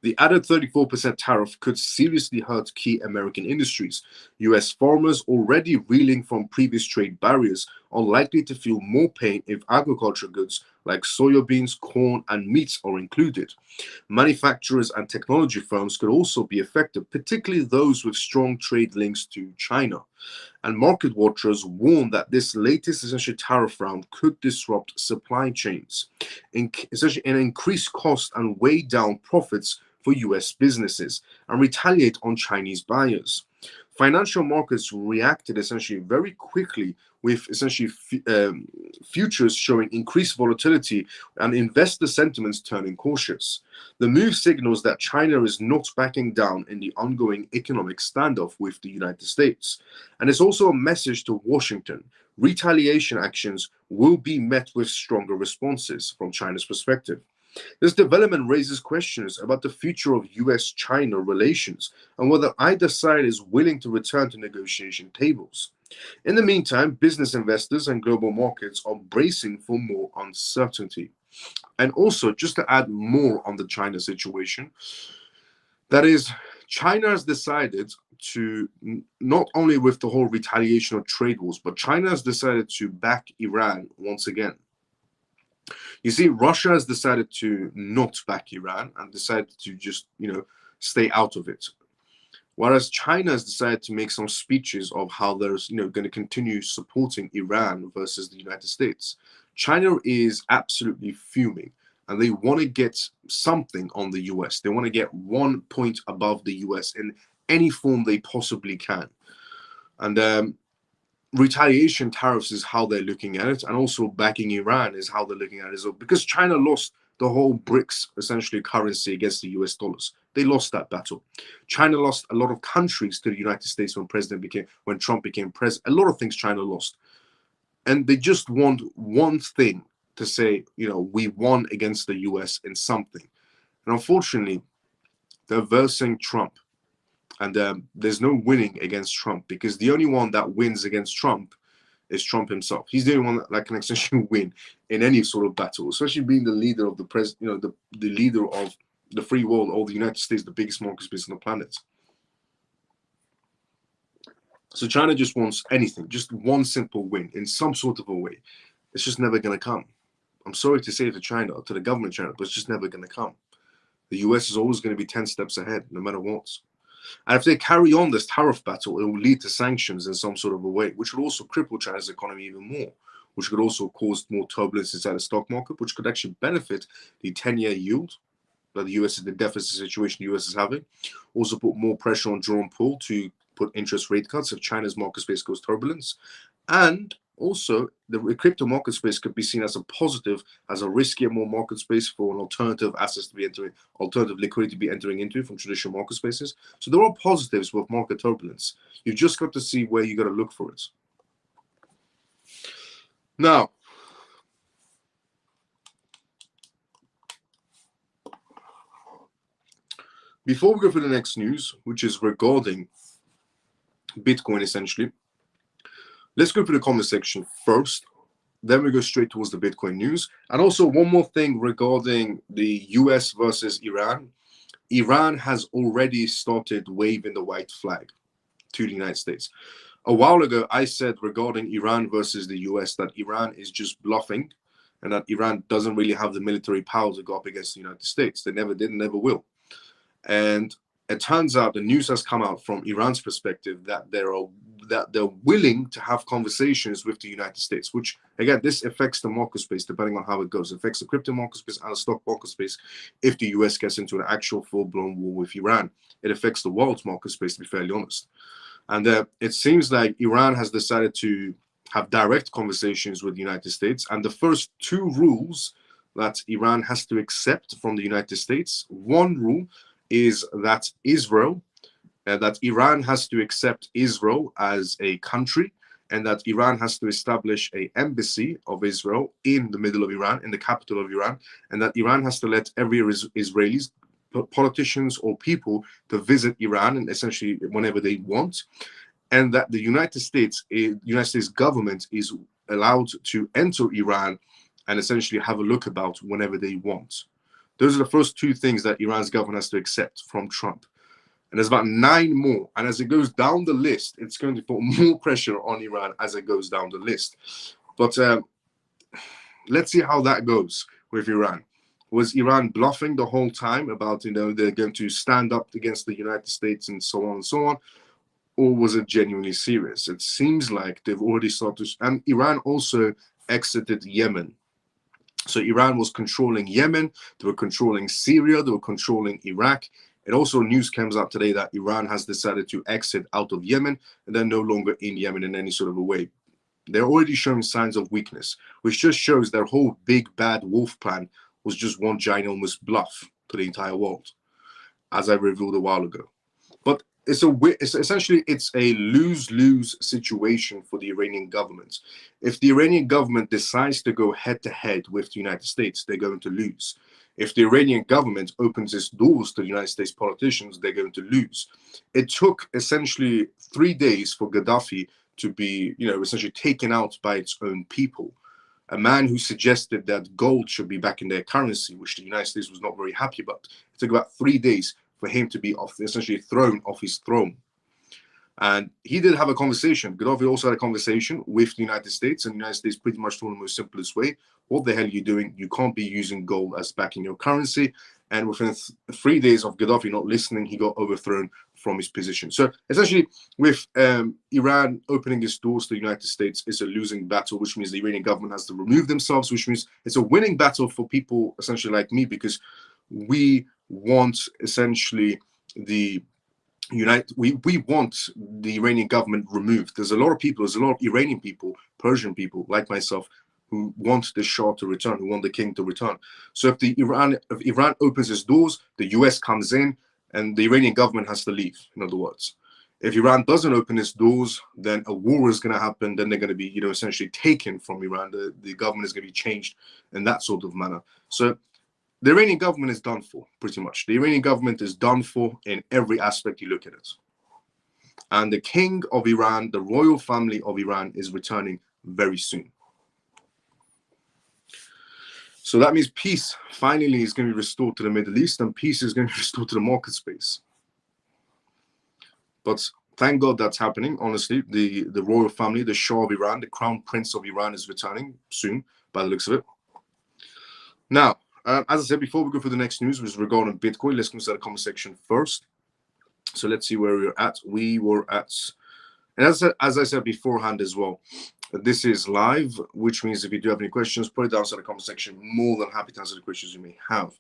The added 34% tariff could seriously hurt key American industries. US farmers, already reeling from previous trade barriers, are likely to feel more pain if agriculture goods like soybeans, corn, and meats are included. Manufacturers and technology firms could also be affected, particularly those with strong trade links to China. And market watchers warn that this latest essentially tariff round could disrupt supply chains, essentially increase cost and weigh down profits for US businesses and retaliate on Chinese buyers. Financial markets reacted essentially very quickly with essentially futures showing increased volatility and investor sentiments turning cautious. The move signals that China is not backing down in the ongoing economic standoff with the United States. And it's also a message to Washington. Retaliation actions will be met with stronger responses from China's perspective. This development raises questions about the future of US-China relations and whether either side is willing to return to negotiation tables. In the meantime, business investors and global markets are bracing for more uncertainty. And also, just to add more on the China situation, that is, China has decided to, not only with the whole retaliation of trade wars, but China has decided to back Iran once again. You see, Russia has decided to not back Iran and decided to just, stay out of it. Whereas China has decided to make some speeches of how they're, going to continue supporting Iran versus the United States. China is absolutely fuming, and they want to get something on the US. They want to get 1 point above the US in any form they possibly can. And retaliation tariffs is how they're looking at it, and also backing Iran is how they're looking at it as well, because China lost the whole BRICS essentially currency against the US dollars. They lost that battle. China lost a lot of countries to the United States when Trump became president. A lot of things China lost, and they just want one thing to say, we won against the US in something. And unfortunately, they're versing Trump. And there's no winning against Trump, because the only one that wins against Trump is Trump himself. He's the only one that can essentially win in any sort of battle, especially being the leader of the leader of the free world, or the United States, the biggest market space on the planet. So China just wants anything, just one simple win in some sort of a way. It's just never going to come. I'm sorry to say to China, to the government of China, but it's just never going to come. The US is always going to be 10 steps ahead, no matter what. And if they carry on this tariff battle, it will lead to sanctions in some sort of a way, which will also cripple China's economy even more, which could also cause more turbulence inside the stock market, which could actually benefit the 10-year yield that the US is the deficit situation the US is having. Also put more pressure on Jerome Powell to put interest rate cuts if China's market space goes turbulence. And also, the crypto market space could be seen as a positive, as a riskier, more market space for an alternative assets to be entering, alternative liquidity to be entering into from traditional market spaces. So there are positives with market turbulence. You've just got to see where you got to look for it. Now, before we go for the next news, which is regarding Bitcoin essentially, let's go for the comment section first. Then we go straight towards the Bitcoin news. And also one more thing regarding the US versus Iran. Iran has already started waving the white flag to the United States. A while ago, I said regarding Iran versus the US that Iran is just bluffing and that Iran doesn't really have the military power to go up against the United States. They never did and never will. And it turns out the news has come out from Iran's perspective that they're willing to have conversations with the United States, which again, this affects the market space depending on how it goes. It affects the crypto market space and the stock market space if the US gets into an actual full-blown war with Iran. It affects the world's market space, to be fairly honest. And it seems like Iran has decided to have direct conversations with the United States. And the first two rules that Iran has to accept from the United States, one rule is that that Iran has to accept Israel as a country, and that Iran has to establish an embassy of Israel in the middle of Iran, in the capital of Iran, and that Iran has to let every Israelis, politicians or people, to visit Iran and essentially whenever they want, and that the United States government is allowed to enter Iran and essentially have a look about whenever they want. Those are the first two things that Iran's government has to accept from Trump. And there's about 9 more. And as it goes down the list, it's going to put more pressure on Iran as it goes down the list. But let's see how that goes with Iran. Was Iran bluffing the whole time about, they're going to stand up against the United States and so on and so on? Or was it genuinely serious? It seems like they've already started. And Iran also exited Yemen. So Iran was controlling Yemen, they were controlling Syria, they were controlling Iraq. It also news comes out today that Iran has decided to exit out of Yemen and they're no longer in Yemen in any sort of a way. They're already showing signs of weakness, which just shows their whole big bad wolf plan was just one ginormous bluff to the entire world, as I revealed a while ago. But it's essentially a lose-lose situation for the Iranian government. If the Iranian government decides to go head-to-head with the United States, they're going to lose. If the Iranian government opens its doors to the United States politicians, they're going to lose. It took essentially 3 days for Gaddafi to be, essentially taken out by its own people. A man who suggested that gold should be back in their currency, which the United States was not very happy about. It took about 3 days for him to be essentially thrown off his throne. And he did have a conversation. Gaddafi also had a conversation with the United States, and the United States pretty much told him the most simplest way: what the hell are you doing? You can't be using gold as backing your currency. And within 3 days of Gaddafi not listening, he got overthrown from his position. So essentially, with Iran opening its doors to the United States, it's a losing battle, which means the Iranian government has to remove themselves, which means it's a winning battle for people essentially like me, because we want essentially we want the Iranian government removed. There's a lot of Iranian people, Persian people like myself, who want the Shah to return, who want the king to return. So if Iran opens its doors, the US comes in and the Iranian government has to leave, in other words. If Iran doesn't open its doors, then a war is going to happen. Then they're going to be, essentially taken from Iran. The government is going to be changed in that sort of manner. So the Iranian government is done for, pretty much. The Iranian government is done for in every aspect you look at it. And the king of Iran, the royal family of Iran, is returning very soon. So that means peace finally is going to be restored to the Middle East, and peace is going to be restored to the market space. But thank God that's happening, honestly. The royal family, the Shah of Iran, the crown prince of Iran, is returning soon, by the looks of it. Now, as I said, before we go for the next news, which is regarding Bitcoin, let's go to the comment section first. So let's see where we're at. We were at, and as I said beforehand as well, this is live, which means if you do have any questions, put it down in the comment section. More than happy to answer the questions you may have.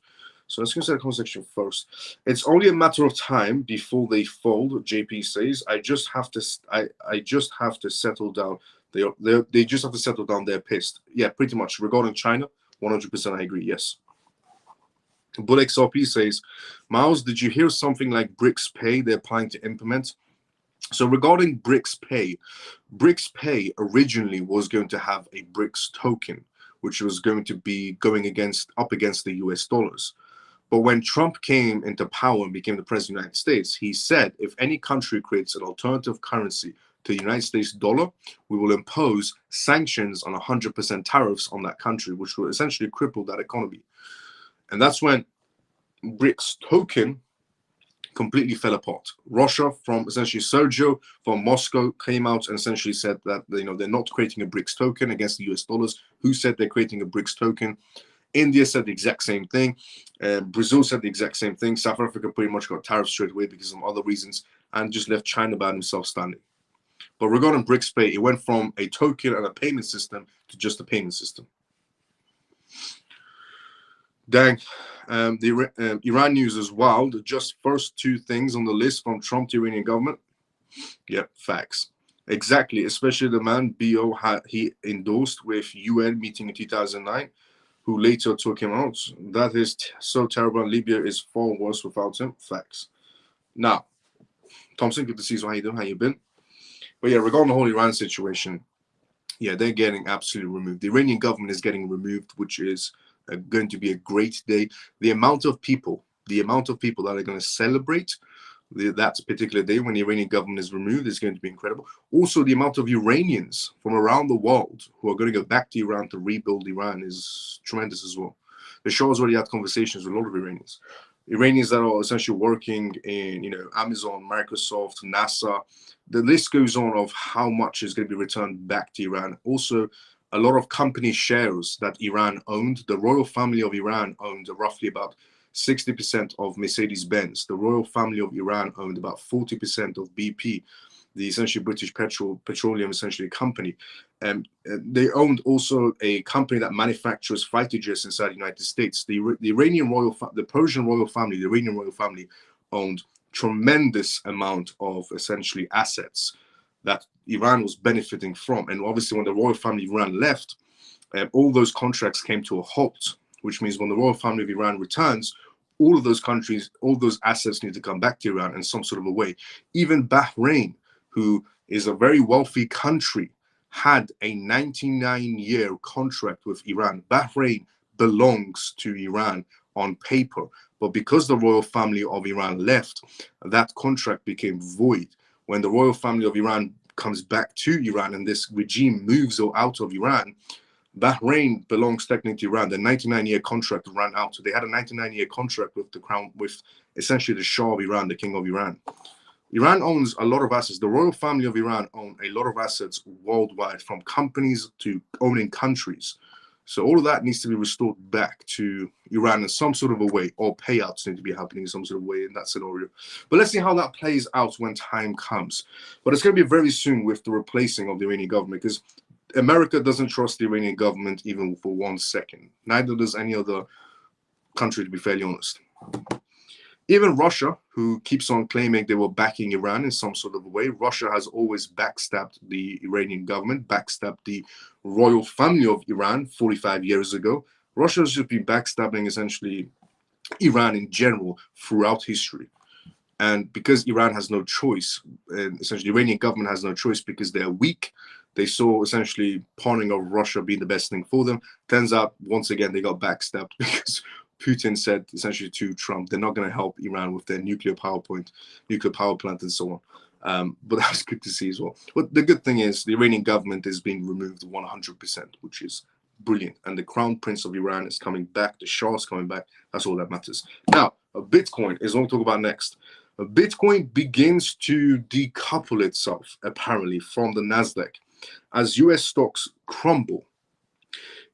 So let's go to the comment section first. It's only a matter of time before they fold, JP says. I just have to settle down. They just have to settle down. They're pissed. Yeah, pretty much. Regarding China, 100% I agree, yes. Bull XRP says, Miles, did you hear something like BRICS Pay they're planning to implement? So regarding BRICS Pay originally was going to have a BRICS token, which was going to be going up against the US dollars. But when Trump came into power and became the president of the United States, he said, if any country creates an alternative currency to the United States dollar, we will impose sanctions on 100% tariffs on that country, which will essentially cripple that economy. And that's when BRICS token completely fell apart. Russia, from essentially Sergio from Moscow, came out and essentially said that they're not creating a BRICS token against the US dollars. Who said they're creating a BRICS token? India said the exact same thing. Brazil said the exact same thing. South Africa pretty much got tariffs straight away because of other reasons and just left China by himself standing. But regarding BRICS Pay, it went from a token and a payment system to just a payment system. Dang. The Iran news is wild. Just first two things on the list from Trump to Iranian government. Yep, facts. Exactly, especially the man BO he endorsed with UN meeting in 2009, who later took him out. That is so terrible, and Libya is far worse without him. Facts. Now, Thompson, good to see you. How you doing? How you been? But yeah, regarding the whole Iran situation, yeah, they're getting absolutely removed. The Iranian government is getting removed, which is going to be a great day. The amount of people that are going to celebrate that particular day when the Iranian government is removed is going to be incredible. Also, the amount of Iranians from around the world who are going to go back to Iran to rebuild Iran is tremendous as well. The show has already had conversations with a lot of Iranians that are essentially working in, Amazon, Microsoft, NASA. The list goes on of how much is going to be returned back to Iran. Also, a lot of company shares that Iran owned. The royal family of Iran owned roughly about 60% of Mercedes-Benz. The royal family of Iran owned about 40% of BP, the essentially British petroleum essentially company. They owned also a company that manufactures fighter jets inside the United States. The Persian royal family, the Iranian royal family owned tremendous amount of essentially assets that Iran was benefiting from. And obviously when the royal family of Iran left, all those contracts came to a halt, which means when the royal family of Iran returns, all of those countries, all those assets need to come back to Iran in some sort of a way. Even Bahrain, who is a very wealthy country, had a 99-year contract with Iran. Bahrain belongs to Iran on paper, but because the royal family of Iran left, that contract became void. When the royal family of Iran comes back to Iran and this regime moves out of Iran, Bahrain belongs technically to Iran. The 99-year contract ran out. So they had a 99-year contract with the crown, with essentially the Shah of Iran, the king of Iran. Iran owns a lot of assets. The royal family of Iran own a lot of assets worldwide, from companies to owning countries. So all of that needs to be restored back to Iran in some sort of a way, or payouts need to be happening in some sort of way in that scenario. But let's see how that plays out when time comes. But it's going to be very soon with the replacing of the Iranian government, because America doesn't trust the Iranian government even for 1 second. Neither does any other country, to be fairly honest. Even Russia, who keeps on claiming they were backing Iran in some sort of a way, Russia has always backstabbed the Iranian government, backstabbed the royal family of Iran 45 years ago. Russia has just been backstabbing essentially Iran in general throughout history. And because Iran has no choice, and essentially the Iranian government has no choice because they're weak, they saw essentially pawning of Russia being the best thing for them. Turns out, once again, they got backstabbed because Putin said essentially to Trump, they're not going to help Iran with their nuclear power plant and so on. But that was good to see as well. But the good thing is the Iranian government is being removed 100%, which is brilliant. And the crown prince of Iran is coming back. The Shah is coming back. That's all that matters. Now, Bitcoin is what we'll talk about next. Bitcoin begins to decouple itself, apparently, from the Nasdaq as US stocks crumble.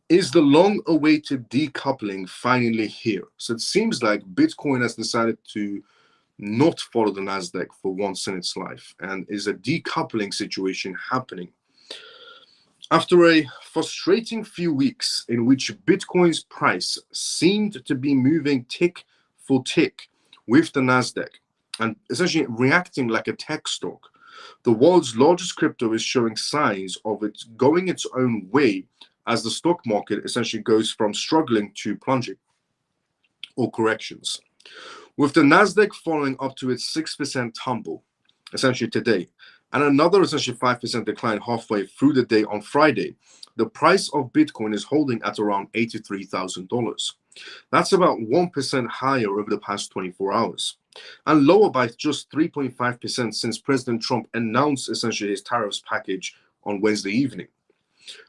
Is the long-awaited decoupling finally here? So it seems like Bitcoin has decided to not follow the Nasdaq for once in its life, and is a decoupling situation happening. After a frustrating few weeks in which Bitcoin's price seemed to be moving tick for tick with the Nasdaq and essentially reacting like a tech stock, the world's largest crypto is showing signs of it going its own way as the stock market essentially goes from struggling to plunging or corrections. With the Nasdaq falling up to its 6% tumble, essentially today, and another essentially 5% decline halfway through the day on Friday, the price of Bitcoin is holding at around $83,000. That's about 1% higher over the past 24 hours, and lower by just 3.5% since President Trump announced essentially his tariffs package on Wednesday evening.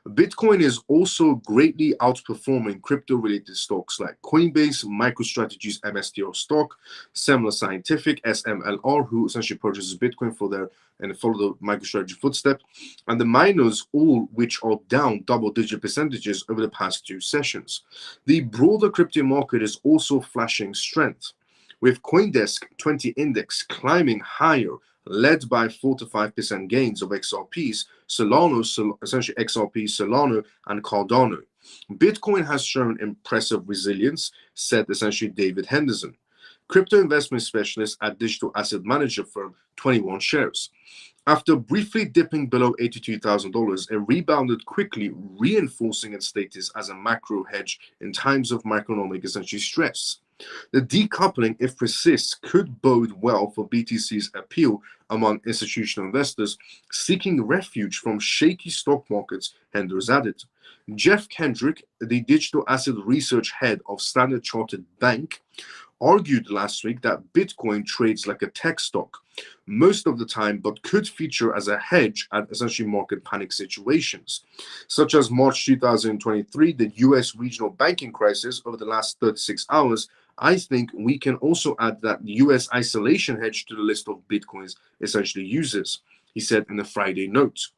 Bitcoin is also greatly outperforming crypto-related stocks like Coinbase, MicroStrategy's MSTR stock, Semler Scientific, SMLR, who essentially purchases Bitcoin for their and follow the MicroStrategy footstep, and the miners, all which are down double-digit percentages over the past 2 sessions. The broader crypto market is also flashing strength, with CoinDesk 20 index climbing higher, led by 4 to 5% gains of XRPs, Solano, essentially XRP, Solano, and Cardano. Bitcoin has shown impressive resilience, said essentially David Henderson, crypto investment specialist at digital asset manager firm 21 Shares. After briefly dipping below $82,000, it rebounded quickly, reinforcing its status as a macro hedge in times of macroeconomic essentially stress. The decoupling, if persists, could bode well for BTC's appeal among institutional investors seeking refuge from shaky stock markets, Henders added. Jeff Kendrick, the digital asset research head of Standard Chartered Bank, argued last week that Bitcoin trades like a tech stock most of the time, but could feature as a hedge at essentially market panic situations, such as March 2023, the US regional banking crisis over the last 36 hours. I think we can also add that US isolation hedge to the list of Bitcoin's essentially users, he said in a Friday note.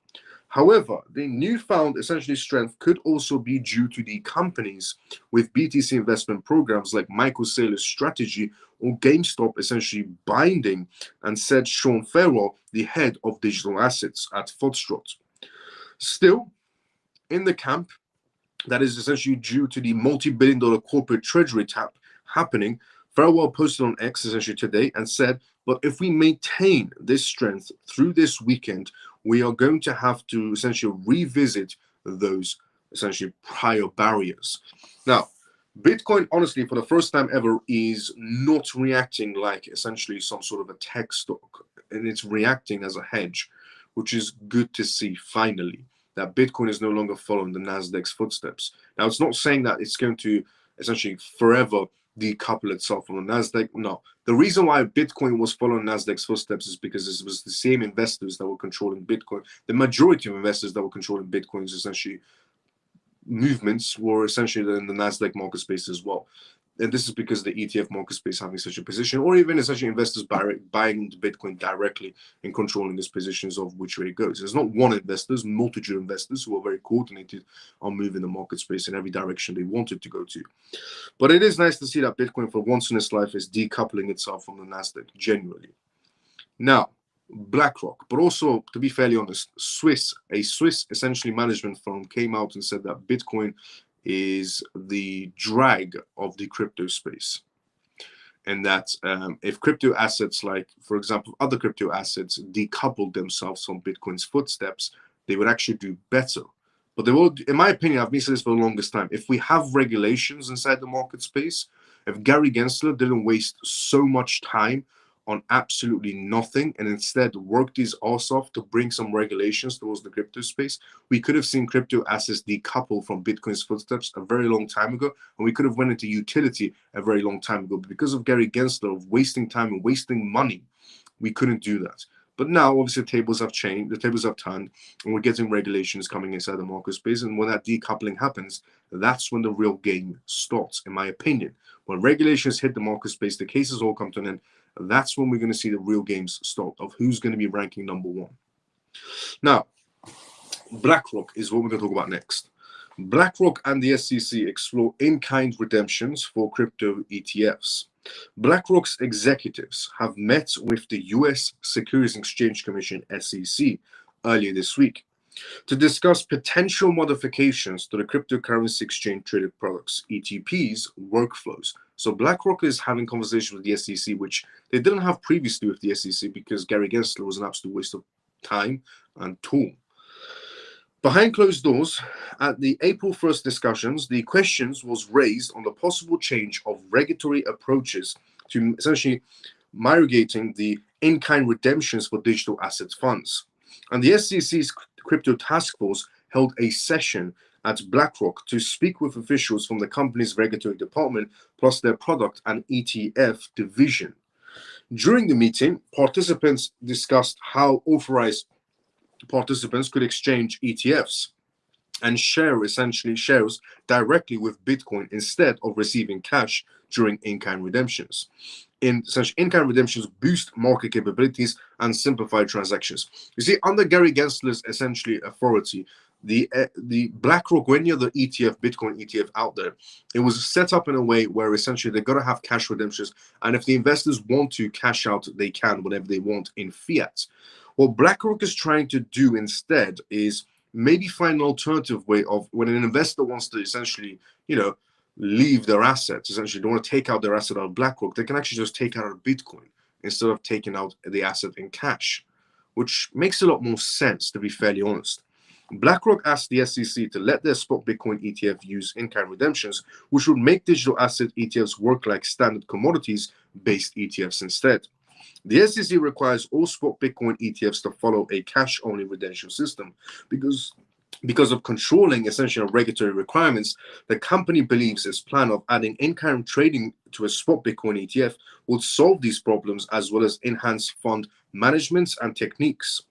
However, the newfound essentially strength could also be due to the companies with BTC investment programs like Michael Saylor's strategy or GameStop essentially binding, and said Sean Farrell, the head of digital assets at Foxtrot. Still, in the camp that is essentially due to the multi-billion-dollar corporate treasury tap happening, Farrell posted on X essentially today and said, but if we maintain this strength through this weekend, we are going to have to essentially revisit those essentially prior barriers. Now, Bitcoin, honestly, for the first time ever, is not reacting like essentially some sort of a tech stock, and it's reacting as a hedge, which is good to see finally, that Bitcoin is no longer following the Nasdaq's footsteps. Now, it's not saying that it's going to essentially forever decouple itself from the Nasdaq. No, the reason why Bitcoin was following Nasdaq's footsteps is because it was the same investors that were controlling Bitcoin. The majority of investors that were controlling Bitcoin's essentially movements were essentially in the Nasdaq market space as well. And this is because the ETF market space having such a position, or even essentially investors buying Bitcoin directly and controlling these positions of which way it goes. There's not one investor, there's multitude of investors who are very coordinated on moving the market space in every direction they want it to go to. But it is nice to see that Bitcoin for once in its life is decoupling itself from the Nasdaq, genuinely. Now, BlackRock, but also, to be fairly honest, a Swiss essentially management firm came out and said that Bitcoin is the drag of the crypto space, and that if crypto assets, like for example other crypto assets, decoupled themselves from Bitcoin's footsteps, they would actually do better. But they will, in my opinion, I've been saying this for the longest time, if we have regulations inside the market space, if Gary Gensler didn't waste so much time on absolutely nothing and instead worked his ass off to bring some regulations towards the crypto space, we could have seen crypto assets decouple from Bitcoin's footsteps a very long time ago, and we could have went into utility a very long time ago. But because of Gary Gensler of wasting time and wasting money, we couldn't do that. But now, obviously, the tables have changed, the tables have turned, and we're getting regulations coming inside the market space. And when that decoupling happens, that's when the real game starts, in my opinion. When regulations hit the market space, the cases all come to an end. That's when we're going to see the real games start of who's going to be ranking number one. Now, BlackRock is what we're going to talk about next. BlackRock and the SEC explore in-kind redemptions for crypto ETFs. BlackRock's executives have met with the US Securities and Exchange Commission, SEC, earlier this week to discuss potential modifications to the cryptocurrency exchange traded products, ETPs, workflows. So BlackRock is having conversations with the SEC, which they didn't have previously with the SEC because Gary Gensler was an absolute waste of time and tool. Behind closed doors, at the April 1st discussions, the questions was raised on the possible change of regulatory approaches to essentially mitigating the in-kind redemptions for digital assets funds. And the SEC's crypto task force held a session at BlackRock to speak with officials from the company's regulatory department, plus their product and ETF division. During the meeting, participants discussed how authorized participants could exchange ETFs. and share essentially shares directly with Bitcoin instead of receiving cash during in-kind redemptions. In such in-kind redemptions boost market capabilities and simplify transactions. You see, under Gary Gensler's essentially authority, the BlackRock, or any other ETF, Bitcoin ETF out there, it was set up in a way where essentially they're going to have cash redemptions, and if the investors want to cash out, they can whenever they want in fiat. What BlackRock is trying to do instead is maybe find an alternative way of when an investor wants to essentially, leave their assets, essentially they want to take out their asset out of BlackRock, they can actually just take out a Bitcoin instead of taking out the asset in cash, which makes a lot more sense, to be fairly honest. BlackRock asked the SEC to let their spot Bitcoin ETF use in-kind redemptions, which would make digital asset ETFs work like standard commodities-based ETFs instead. The SEC requires all spot Bitcoin ETFs to follow a cash-only redemption system because of controlling essential regulatory requirements. The company believes its plan of adding in-kind trading to a spot Bitcoin ETF would solve these problems as well as enhance fund management and techniques.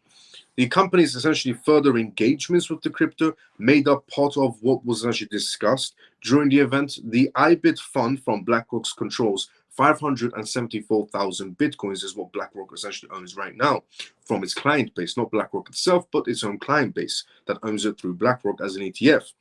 The company's essentially further engagements with the crypto made up part of what was actually discussed during the event. The IBIT fund from BlackRock's controls 574,000 Bitcoins is what BlackRock essentially owns right now from its client base, not BlackRock itself, but its own client base that owns it through BlackRock as an ETF.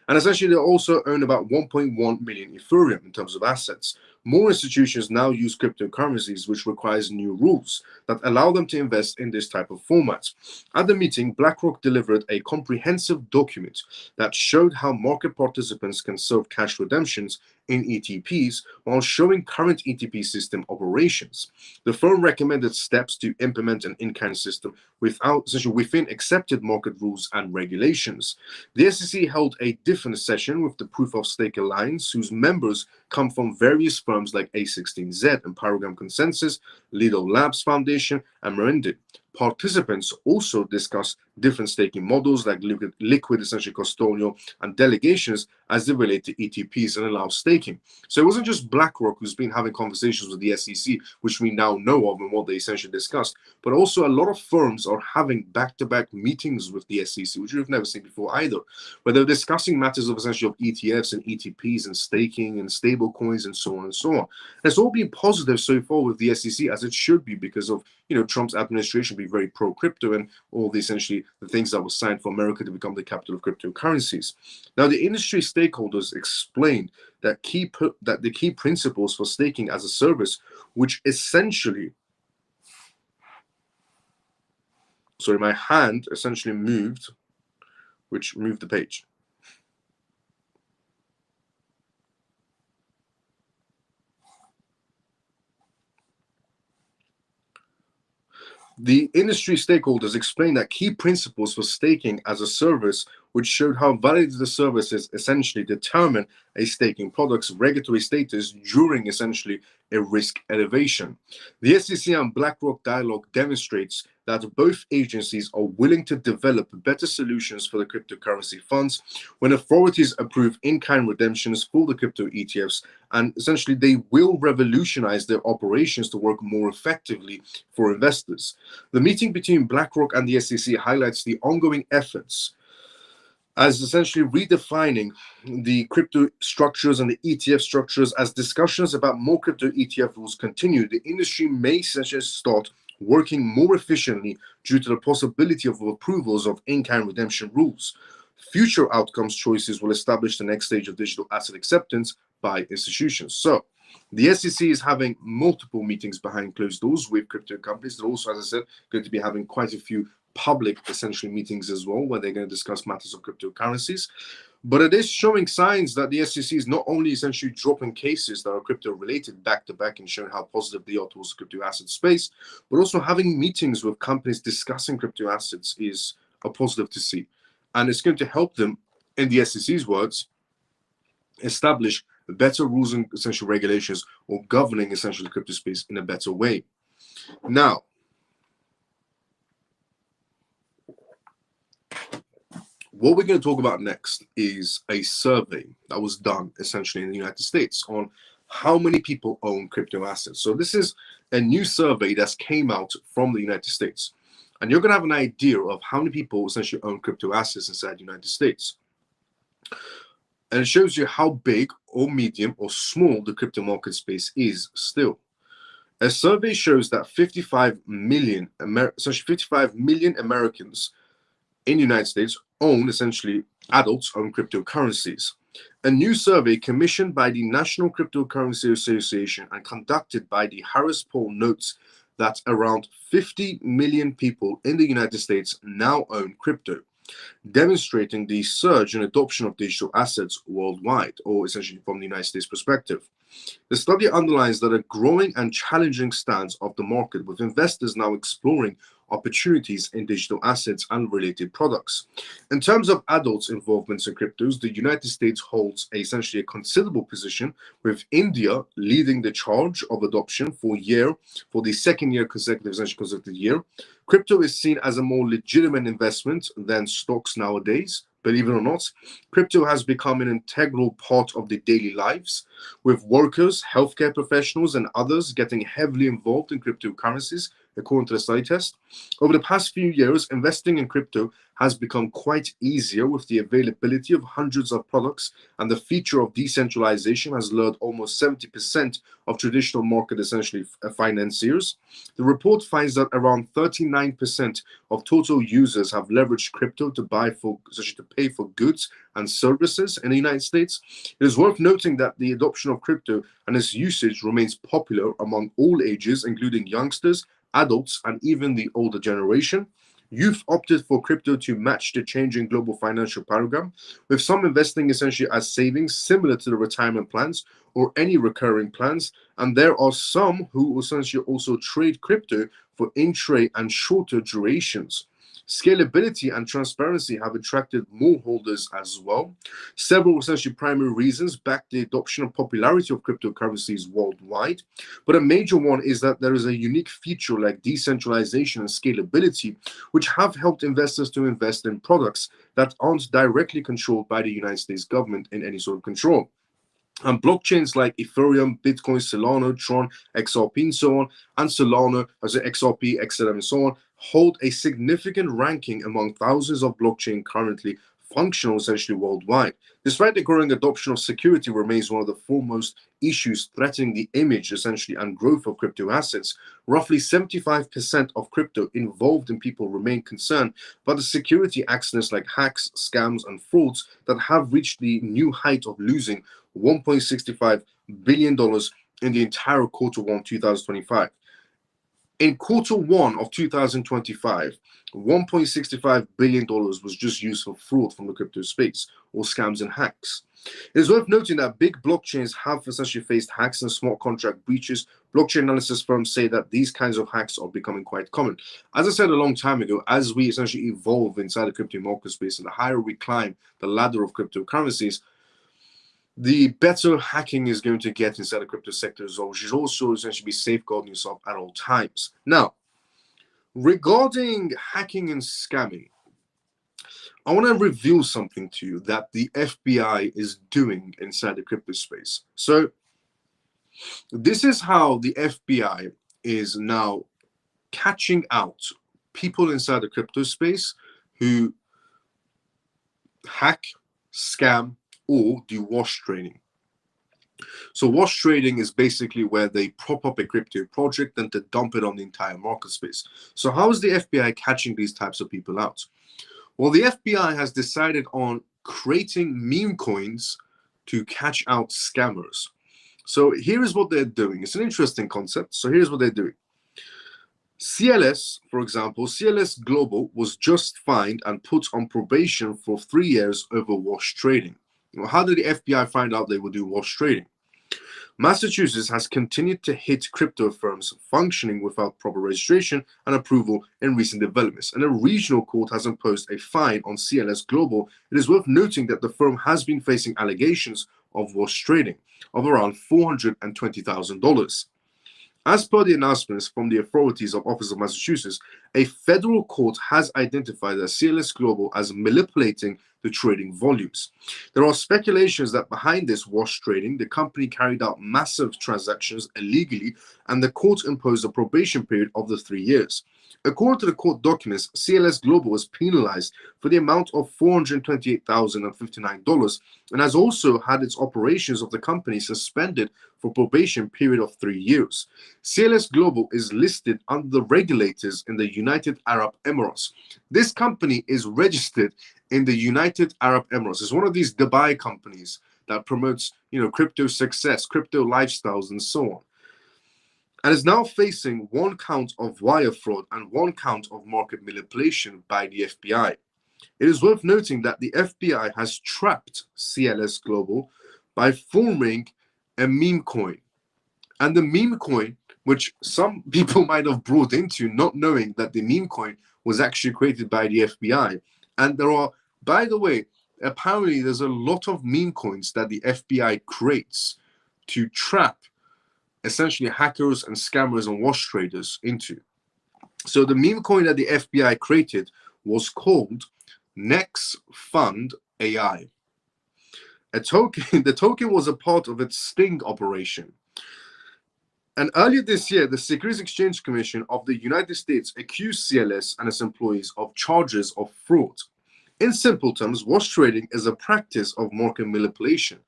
And essentially they also own about 1.1 million Ethereum in terms of assets. More institutions now use cryptocurrencies, which requires new rules that allow them to invest in this type of format. At the meeting, BlackRock delivered a comprehensive document that showed how market participants can serve cash redemptions in ETPs while showing current ETP system operations. The firm recommended steps to implement an in-kind system within accepted market rules and regulations. The SEC held a different session with the Proof of Stake Alliance, whose members come from various firms like A16Z and Paragon Consensus, Lido Labs Foundation, and Merindit. Participants also discuss different staking models like liquid essentially custodial and delegations as they relate to ETPs and allow staking. So it wasn't just BlackRock who's been having conversations with the SEC, which we now know of and what they essentially discussed, but also a lot of firms are having back-to-back meetings with the SEC, which we've never seen before either, where they're discussing matters of essentially of ETFs and ETPs and staking and stable coins and so on and so on. And it's all been positive so far with the SEC, as it should be, because of Trump's administration being very pro-crypto and all the essentially the things that were signed for America to become the capital of cryptocurrencies. Now, the industry stakeholders explained that the key principles for staking as a service, which essentially, sorry, my hand essentially moved, which moved the page. The industry stakeholders explained that key principles for staking as a service, which showed how validated the services essentially determine a staking product's regulatory status during essentially a risk elevation. The SEC and BlackRock dialogue demonstrates that both agencies are willing to develop better solutions for the cryptocurrency funds when authorities approve in-kind redemptions for the crypto ETFs, and essentially they will revolutionize their operations to work more effectively for investors. The meeting between BlackRock and the SEC highlights the ongoing efforts as essentially redefining the crypto structures and the ETF structures. As discussions about more crypto ETF rules continue, the industry may essentially start working more efficiently due to the possibility of approvals of in-kind redemption rules. Future outcomes choices will establish the next stage of digital asset acceptance by institutions. So the SEC is having multiple meetings behind closed doors with crypto companies. They're also, as I said, going to be having quite a few public essentially meetings as well, where they're going to discuss matters of cryptocurrencies. But it is showing signs that the SEC is not only essentially dropping cases that are crypto related back to back and showing how positive they are towards the crypto asset space, but also having meetings with companies discussing crypto assets is a positive to see. And it's going to help them, in the SEC's words, establish better rules and essential regulations, or governing essentially the crypto space in a better way. Now, what we're going to talk about next is a survey that was done essentially in the United States on how many people own crypto assets. So this is a new survey that's came out from the United States. And you're going to have an idea of how many people essentially own crypto assets inside the United States. And it shows you how big or medium or small the crypto market space is still. A survey shows that 55 million, 55 million Americans in the United States own, essentially, adults own cryptocurrencies. A new survey commissioned by the National Cryptocurrency Association and conducted by the Harris Poll notes that around 50 million people in the United States now own crypto, demonstrating the surge in adoption of digital assets worldwide, or essentially from the United States perspective. The study underlines that a growing and challenging stance of the market, with investors now exploring opportunities in digital assets and related products. In terms of adults' involvements in cryptos, the United States holds essentially a considerable position, with India leading the charge of adoption for the second year consecutive year. Crypto is seen as a more legitimate investment than stocks nowadays. Believe it or not, crypto has become an integral part of their daily lives, with workers, healthcare professionals, and others getting heavily involved in cryptocurrencies, according to the study test. Over the past few years, investing in crypto has become quite easier with the availability of hundreds of products, and the feature of decentralization has lured almost 70% of traditional market, essentially financiers. The report finds that around 39% of total users have leveraged crypto to pay for goods and services in the United States. It is worth noting that the adoption of crypto and its usage remains popular among all ages, including youngsters, adults, and even the older generation. Youth opted for crypto to match the changing global financial paradigm, with some investing essentially as savings similar to the retirement plans or any recurring plans. And there are some who essentially also trade crypto for in-trade and shorter durations. Scalability and transparency have attracted more holders as well. Several essentially primary reasons back the adoption and popularity of cryptocurrencies worldwide, but a major one is that there is a unique feature like decentralization and scalability, which have helped investors to invest in products that aren't directly controlled by the United States government in any sort of control. And blockchains like Ethereum, Bitcoin, Solana, Tron, XRP, and so on, and Solana, as XRP, XLM, and so on, hold a significant ranking among thousands of blockchain currently functional essentially worldwide. Despite the growing adoption of security remains one of the foremost issues threatening the image essentially and growth of crypto assets, roughly 75% of crypto involved in people remain concerned about the security accidents like hacks, scams, and frauds that have reached the new height of losing $1.65 billion in the entire Q1 2025. In Q1 of 2025, $1.65 billion was just used for fraud from the crypto space, or scams and hacks. It is worth noting that big blockchains have essentially faced hacks and smart contract breaches. Blockchain analysis firms say that these kinds of hacks are becoming quite common. As I said a long time ago, as we essentially evolve inside the crypto market space and the higher we climb the ladder of cryptocurrencies, the better hacking is going to get inside the crypto sector as well, which is also essentially be safeguarding yourself at all times. Now, regarding hacking and scamming, I want to reveal something to you that the FBI is doing inside the crypto space. So, this is how the FBI is now catching out people inside the crypto space who hack, scam, or do wash trading. So wash trading is basically where they prop up a crypto project and to dump it on the entire market space. So how is the FBI catching these types of people out? Well, the FBI has decided on creating meme coins to catch out scammers. So here is what they're doing. It's an interesting concept. So here's what they're doing. CLS, for example, CLS Global was just fined and put on probation for 3 years over wash trading. Well, how did the FBI find out they would do wash trading? Massachusetts has continued to hit crypto firms functioning without proper registration and approval in recent developments, and a regional court has imposed a fine on CLS Global. It is worth noting that the firm has been facing allegations of wash trading of around $420,000. As per the announcements from the authorities of Office of Massachusetts, a federal court has identified that CLS Global as manipulating the trading volumes. There are speculations that behind this wash trading, the company carried out massive transactions illegally, and the court imposed a probation period of the 3 years. According to the court documents, CLS Global was penalized for the amount of $428,059 and has also had its operations of the company suspended for probation period of 3 years. CLS Global is listed under the regulators in the United Arab Emirates. This company is registered in the United Arab Emirates. It's one of these Dubai companies that promotes, crypto success, crypto lifestyles, and so on, and is now facing 1 count of wire fraud and 1 count of market manipulation by the FBI. It is worth noting that the FBI has trapped CLS Global by forming a meme coin. And the meme coin, which some people might have brought into not knowing that the meme coin was actually created by the FBI. And there are, by the way, apparently there's a lot of meme coins that the FBI creates to trap essentially hackers and scammers and wash traders into. So the meme coin that the FBI created was called Nex Fund AI. The token was a part of its sting operation. And earlier this year, the Securities Exchange Commission of the United States accused CLS and its employees of charges of fraud. In simple terms, wash trading is a practice of market manipulation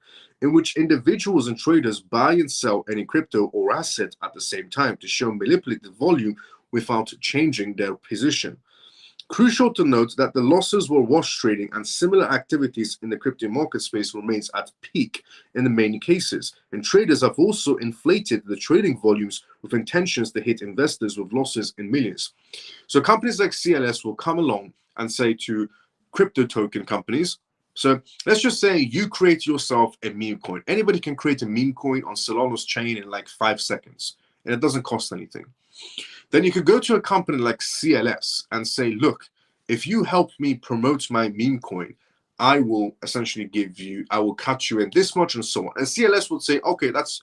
in which individuals and traders buy and sell any crypto or asset at the same time to show manipulated volume without changing their position. Crucial to note that the losses were wash trading and similar activities in the crypto market space remains at peak in the many cases, and traders have also inflated the trading volumes with intentions to hit investors with losses in millions. So companies like CLS will come along and say to crypto token companies, so let's just say you create yourself a meme coin. Anybody can create a meme coin on Solana's chain in like 5 seconds, and it doesn't cost anything. Then you could go to a company like CLS and say, look, if you help me promote my meme coin, I will essentially I will cut you in this much and so on. And CLS would say, okay, that's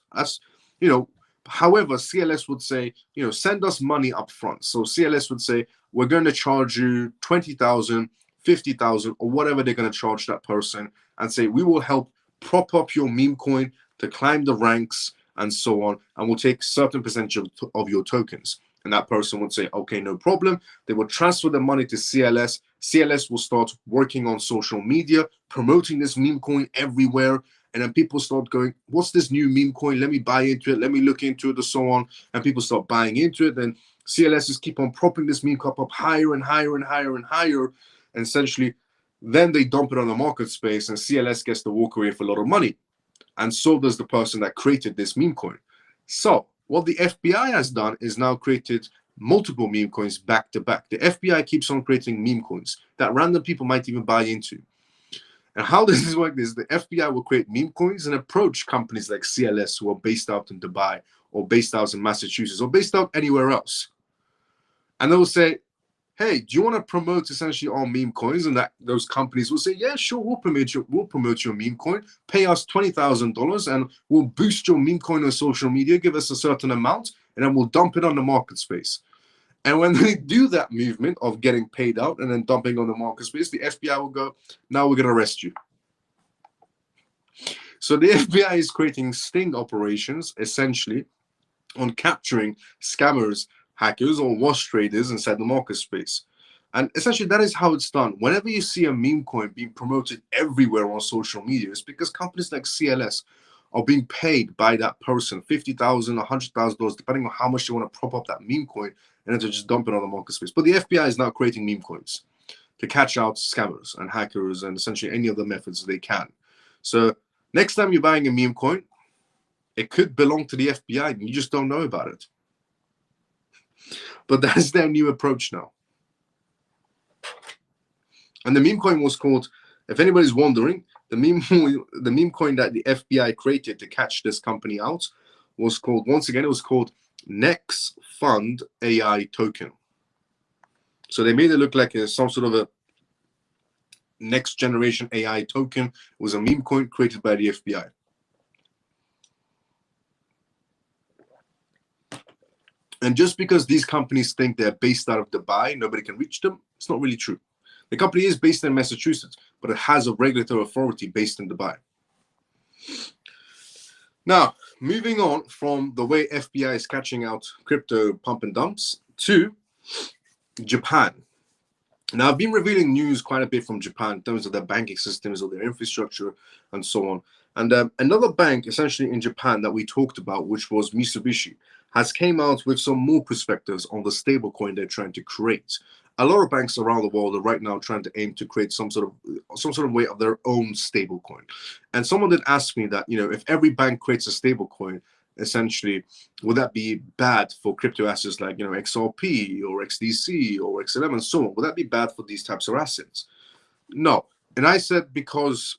however, CLS would say, send us money up front. So CLS would say, we're going to charge you 20,000, 50,000, or whatever they're going to charge that person, and say, we will help prop up your meme coin to climb the ranks and so on, and we'll take certain percentage of your tokens. And that person would say, okay, no problem. They will transfer the money to CLS. CLS will start working on social media, promoting this meme coin everywhere. And then people start going, what's this new meme coin? Let me buy into it. Let me look into it and so on. And people start buying into it. Then CLS just keep on propping this meme cup up higher and higher and higher and higher. And essentially, then they dump it on the market space and CLS gets to walk away for a lot of money. And so does the person that created this meme coin. So what the FBI has done is now created multiple meme coins back to back. The FBI keeps on creating meme coins that random people might even buy into. And how does this work is the FBI will create meme coins and approach companies like CLS who are based out in Dubai or based out in Massachusetts or based out anywhere else. And they will say, hey, do you want to promote essentially our meme coins? And that those companies will say, yeah, sure, we'll promote your meme coin. Pay us $20,000 and we'll boost your meme coin on social media. Give us a certain amount, and then we'll dump it on the market space. And when they do that movement of getting paid out and then dumping on the market space, the FBI will go, now we're going to arrest you. So the FBI is creating sting operations essentially on capturing scammers, hackers, or wash traders inside the market space. And essentially that is how it's done. Whenever you see a meme coin being promoted everywhere on social media, it's because companies like CLS are being paid by that person $50,000, $100,000, depending on how much they want to prop up that meme coin, and then to just dump it on the market space. But the FBI is now creating meme coins to catch out scammers and hackers and essentially any other methods they can. So next time you're buying a meme coin, it could belong to the FBI and you just don't know about it. But that's their new approach now. And the meme coin was called, if anybody's wondering, the meme coin that the FBI created to catch this company out was called, once again, it was called Nex Fund AI token. So they made it look like some sort of a next generation AI token. It was a meme coin created by the FBI. And just because these companies think they're based out of Dubai, nobody can reach them, it's not really true. The company is based in Massachusetts, but it has a regulatory authority based in Dubai. Now, moving on from the way FBI is catching out crypto pump and dumps to Japan. Now, I've been revealing news quite a bit from Japan in terms of their banking systems or their infrastructure and so on. And another bank, essentially in Japan, that we talked about, which was Mitsubishi, has came out with some more perspectives on the stablecoin they're trying to create. A lot of banks around the world are right now trying to aim to create some sort of way of their own stablecoin. And someone did ask me that, if every bank creates a stablecoin, essentially, would that be bad for crypto assets like XRP or XDC or XLM and so on? Would that be bad for these types of assets? No. And I said, because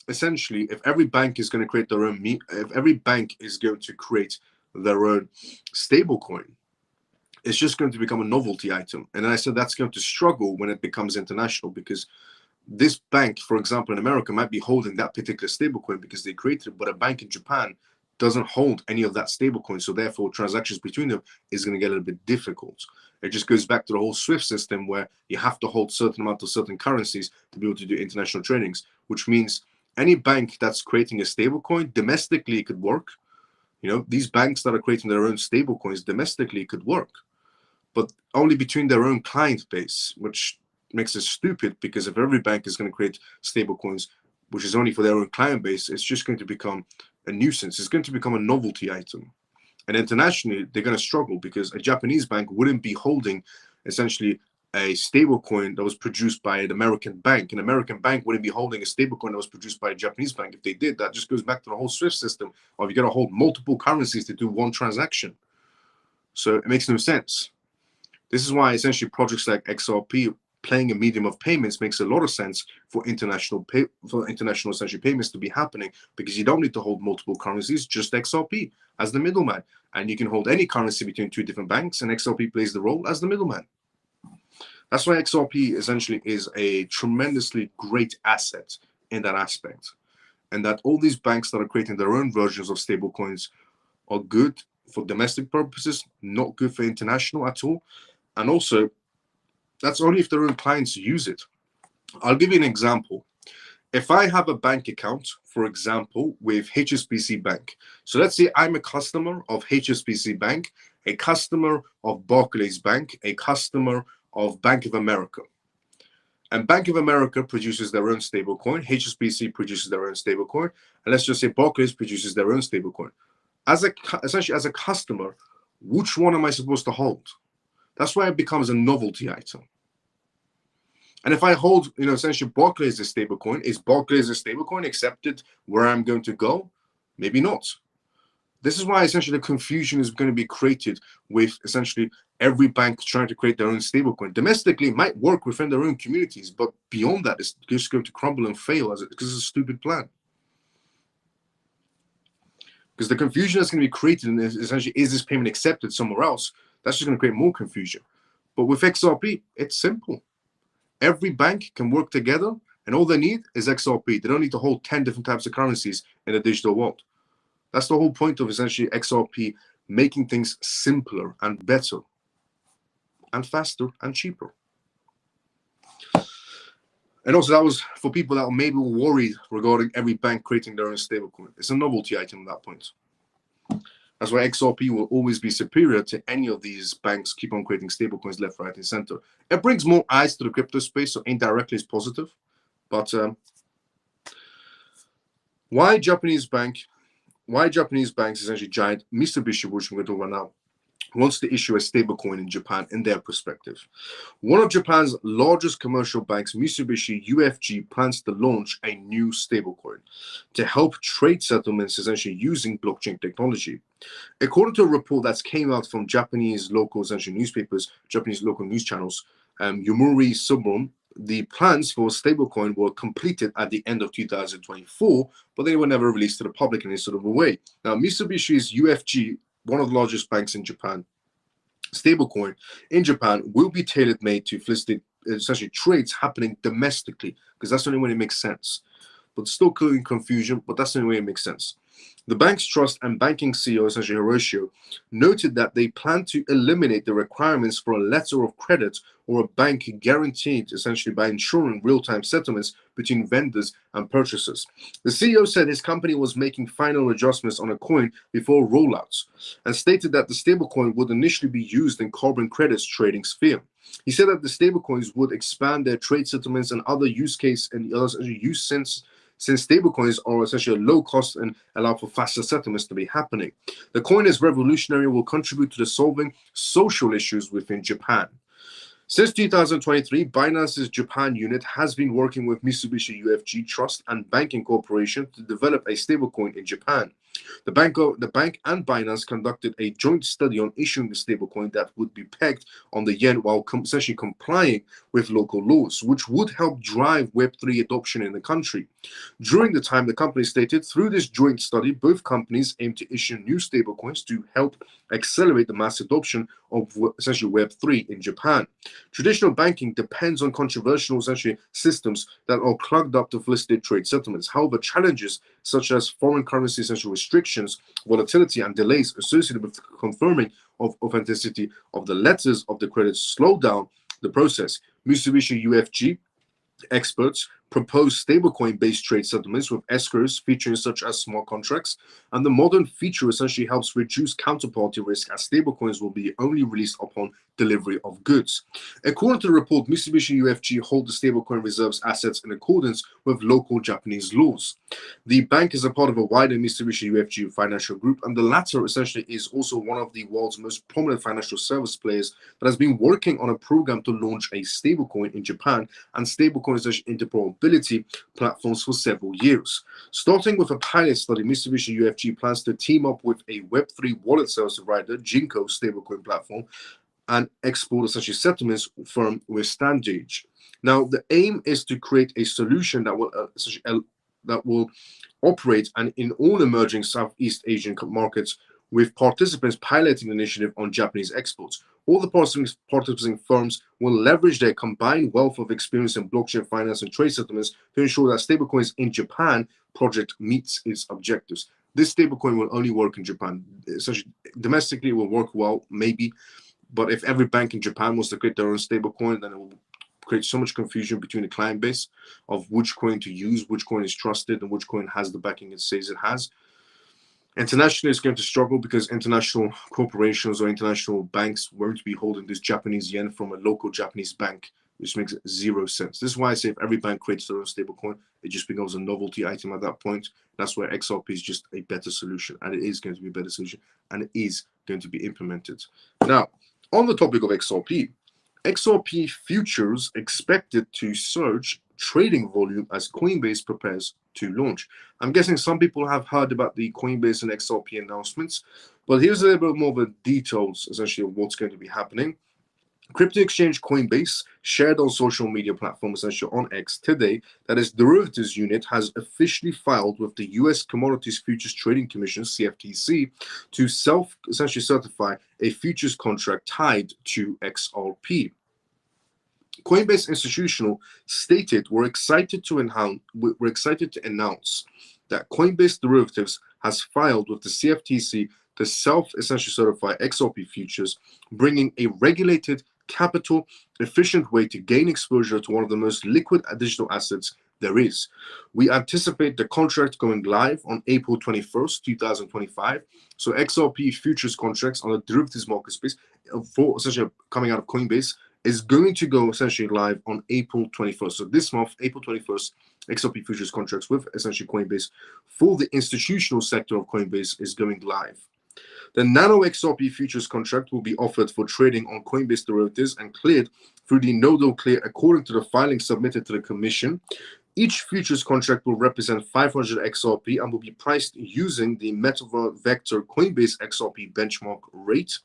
essentially, if every bank is going to create their own if every bank is going to create their own stablecoin, it's just going to become a novelty item. And I said that's going to struggle when it becomes international, because this bank, for example, in America, might be holding that particular stablecoin because they created it, but a bank in Japan doesn't hold any of that stablecoin. So therefore, transactions between them is going to get a little bit difficult. It just goes back to the whole SWIFT system, where you have to hold certain amount of certain currencies to be able to do international tradings, which means any bank that's creating a stablecoin domestically could work. These banks that are creating their own stablecoins domestically could work, but only between their own client base, which makes it stupid, because if every bank is going to create stablecoins, which is only for their own client base, it's just going to become a nuisance. It's going to become a novelty item. And internationally, they're going to struggle, because a Japanese bank wouldn't be holding essentially a stablecoin that was produced by an American bank. An American bank wouldn't be holding a stablecoin that was produced by a Japanese bank. If they did, that just goes back to the whole SWIFT system of you got to hold multiple currencies to do one transaction. So it makes no sense. This is why essentially projects like XRP playing a medium of payments makes a lot of sense for international essentially payments to be happening, because you don't need to hold multiple currencies, just XRP as the middleman, and you can hold any currency between two different banks, and XRP plays the role as the middleman. That's why XRP essentially is a tremendously great asset in that aspect, and that all these banks that are creating their own versions of stablecoins are good for domestic purposes, not good for international at all. And also, that's only if their own clients use it. I'll give you an example. If I have a bank account, for example, with HSBC Bank. So let's say I'm a customer of HSBC Bank, a customer of Barclays Bank, a customer of Bank of America. And Bank of America produces their own stablecoin, HSBC produces their own stablecoin, and let's just say Barclays produces their own stablecoin. Essentially, as a customer, which one am I supposed to hold? That's why it becomes a novelty item. And if I hold, essentially Barclays is a stablecoin, is Barclays a stablecoin accepted where I'm going to go? Maybe not. This is why essentially the confusion is going to be created with essentially every bank trying to create their own stablecoin. Domestically, it might work within their own communities, but beyond that, it's just going to crumble and fail because it's a stupid plan. Because the confusion that's going to be created is essentially, is this payment accepted somewhere else? That's just going to create more confusion. But with XRP, it's simple. Every bank can work together, and all they need is XRP. They don't need to hold 10 different types of currencies in a digital world. That's the whole point of essentially XRP, making things simpler and better and faster and cheaper. And also, that was for people that are maybe worried regarding every bank creating their own stablecoin. It's a novelty item at that point. That's why XRP will always be superior to any of these banks keep on creating stablecoins left, right, and center. It brings more eyes to the crypto space, so indirectly it's positive. But why Japanese banks, essentially giant Mitsubishi, which we're going to talk about now, wants to issue a stablecoin in Japan in their perspective. One of Japan's largest commercial banks, Mitsubishi UFG, plans to launch a new stablecoin to help trade settlements essentially using blockchain technology. According to a report that came out from Japanese local essentially newspapers, Japanese local news channels, Yomiuri Shimbun, the plans for stablecoin were completed at the end of 2024, but they were never released to the public in any sort of a way. Now, Mitsubishi's UFG, one of the largest banks in Japan, stablecoin in Japan will be tailor-made to facilitate essentially trades happening domestically, because that's the only way it makes sense. But still creating confusion, but that's the only way it makes sense. The bank's trust and banking CEO, essentially Horatio, noted that they plan to eliminate the requirements for a letter of credit or a bank guaranteed, essentially by ensuring real-time settlements between vendors and purchasers. The CEO said his company was making final adjustments on a coin before rollouts and stated that the stablecoin would initially be used in carbon credits trading sphere. He said that the stablecoins would expand their trade settlements and other use case and other use since stablecoins are essentially low cost and allow for faster settlements to be happening. The coin is revolutionary and will contribute to the solving social issues within Japan. Since 2023, Binance's Japan unit has been working with Mitsubishi UFJ Trust and Banking Corporation to develop a stablecoin in Japan. The bank and Binance conducted a joint study on issuing a stablecoin that would be pegged on the yen while essentially complying with local laws, which would help drive Web3 adoption in the country. During the time, the company stated, through this joint study, both companies aim to issue new stablecoins to help accelerate the mass adoption of essentially Web3 in Japan. Traditional banking depends on controversial essentially systems that are clogged up with listed trade settlements. However, challenges such as foreign currency essential restrictions, volatility, and delays associated with confirming of authenticity of the letters of the credit slow down the process. Mitsubishi UFJ experts propose stablecoin-based trade settlements with escrows features such as smart contracts, and the modern feature essentially helps reduce counterparty risk as stablecoins will be only released upon delivery of goods. According to the report, Mitsubishi UFJ hold the stablecoin reserves assets in accordance with local Japanese laws. The bank is a part of a wider Mitsubishi UFJ financial group, and the latter essentially is also one of the world's most prominent financial service players that has been working on a program to launch a stablecoin in Japan and stablecoin interoperability platforms for several years. Starting with a pilot study, Mitsubishi UFJ plans to team up with a Web3 wallet service provider, Jinko stablecoin platform, and export essentially settlements firm with Standgauge. Now, the aim is to create a solution that will operate and in all emerging Southeast Asian markets, with participants piloting the initiative on Japanese exports. All the participating firms will leverage their combined wealth of experience in blockchain finance and trade settlements to ensure that stablecoins in Japan project meets its objectives. This stablecoin will only work in Japan. Essentially, domestically, it will work well, maybe, but if every bank in Japan wants to create their own stablecoin, then it will create so much confusion between the client base of which coin to use, which coin is trusted, and which coin has the backing it says it has. Internationally, it's going to struggle because international corporations or international banks won't be holding this Japanese yen from a local Japanese bank, which makes zero sense. This is why I say if every bank creates their own stablecoin, it just becomes a novelty item at that point. That's where XRP is just a better solution, and it is going to be a better solution, and it is going to be implemented. Now, on the topic of XRP, XRP futures expected to surge trading volume as Coinbase prepares to launch. I'm guessing some people have heard about the Coinbase and XRP announcements, but here's a little bit more of the details essentially of what's going to be happening. Crypto exchange Coinbase shared on social media platforms essentially on X today that its derivatives unit has officially filed with the U.S. Commodities Futures Trading Commission (CFTC) to essentially certify a futures contract tied to XRP. Coinbase Institutional stated we're excited to announce that Coinbase Derivatives has filed with the CFTC to essentially certify XRP futures, bringing a regulated, capital efficient way to gain exposure to one of the most liquid digital assets there is. We anticipate the contract going live on April 21st, 2025. So XRP futures contracts on the derivatives market space for essentially coming out of Coinbase is going to go essentially live on April 21st. So this month, April 21st, XRP futures contracts with essentially Coinbase for the institutional sector of Coinbase is going live. The Nano XRP futures contract will be offered for trading on Coinbase derivatives and cleared through the nodal clear according to the filing submitted to the commission. Each futures contract will represent 500 XRP and will be priced using the Metaver Vector Coinbase XRP benchmark rate.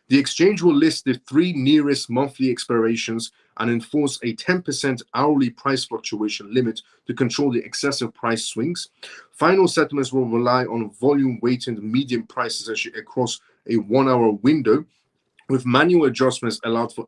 The exchange will list the 3 nearest monthly expirations and enforce a 10% hourly price fluctuation limit to control the excessive price swings. Final settlements will rely on volume-weighted median prices actually across a 1-hour window, with manual adjustments allowed for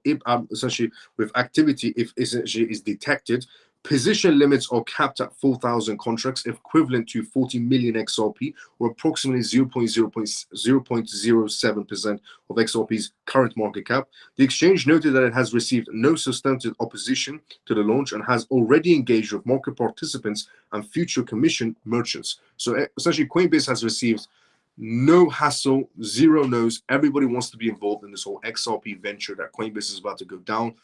essentially with activity if essentially is detected Position limits are capped at 4,000 contracts, equivalent to 40 million XRP, or approximately 0.07% of XRP's current market cap. The exchange noted that it has received no substantive opposition to the launch and has already engaged with market participants and future commission merchants. So essentially, Coinbase has received no hassle, zero no's. Everybody wants to be involved in this whole XRP venture that Coinbase is about to go down.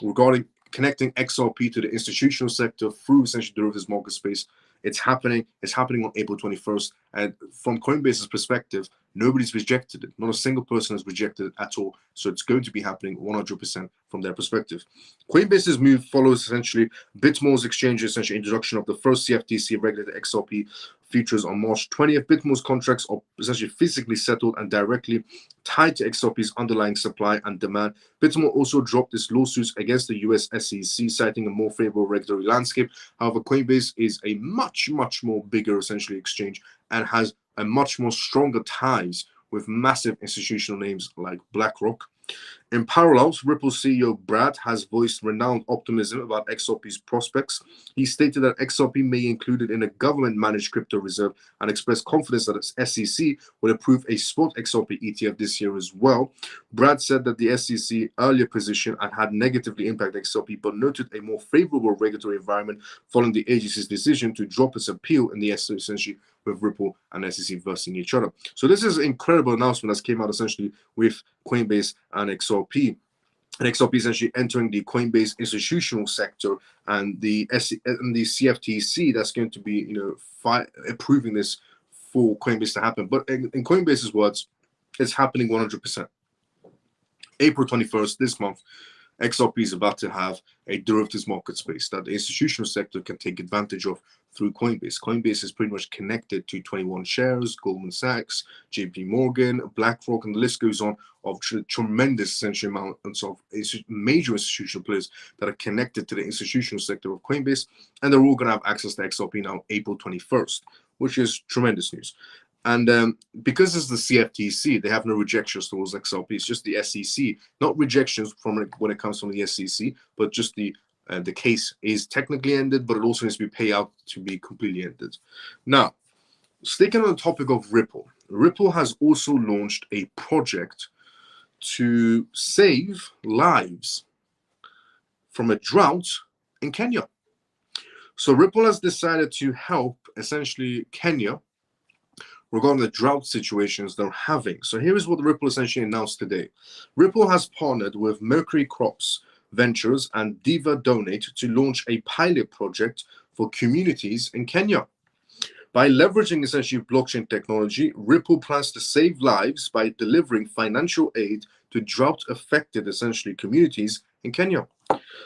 Regarding connecting XRP to the institutional sector through essentially derivatives market space, it's happening. It's happening on April 21st. And from Coinbase's perspective, nobody's rejected it. Not a single person has rejected it at all. So it's going to be happening 100% from their perspective. Coinbase's move follows essentially Bitmore's exchange, essentially introduction of the first CFTC regulated XRP futures on March 20th. Bitmore's contracts are essentially physically settled and directly tied to XRP's underlying supply and demand. Bitmore also dropped its lawsuits against the US SEC, citing a more favorable regulatory landscape. However, Coinbase is a much more bigger essentially exchange and has a much more stronger ties with massive institutional names like BlackRock. In parallel, Ripple CEO Brad has voiced renowned optimism about XRP's prospects. He stated that XRP may be included in a government-managed crypto reserve and expressed confidence that its SEC will approve a spot XRP ETF this year as well. Brad said that the SEC earlier position had negatively impacted XRP, but noted a more favorable regulatory environment following the agency's decision to drop its appeal in the SEC, essentially with Ripple and SEC versing each other. So this is an incredible announcement that came out essentially with Coinbase and XRP. And XRP essentially entering the Coinbase institutional sector, and the CFTC that's going to be, approving this for Coinbase to happen. But in Coinbase's words, it's happening 100%. April 21st, this month, XRP is about to have a derivatives market space that the institutional sector can take advantage of through Coinbase. Coinbase is pretty much connected to 21 Shares, Goldman Sachs, JP Morgan, BlackRock, and the list goes on of tremendous essential amounts of major institutional players that are connected to the institutional sector of Coinbase, and they're all going to have access to XRP now April 21st, which is tremendous news. And because it's the CFTC, they have no rejections towards XRP. It's just the SEC, not rejections from when it comes from the SEC, but just the case is technically ended, but it also needs to be paid out to be completely ended. Now, sticking on the topic of Ripple, Ripple has also launched a project to save lives from a drought in Kenya. So Ripple has decided to help essentially Kenya regarding the drought situations they're having. So here is what Ripple essentially announced today. Ripple has partnered with Mercury Crops Ventures and Diva Donate to launch a pilot project for communities in Kenya. By leveraging essentially blockchain technology, Ripple plans to save lives by delivering financial aid to drought-affected essentially communities in Kenya.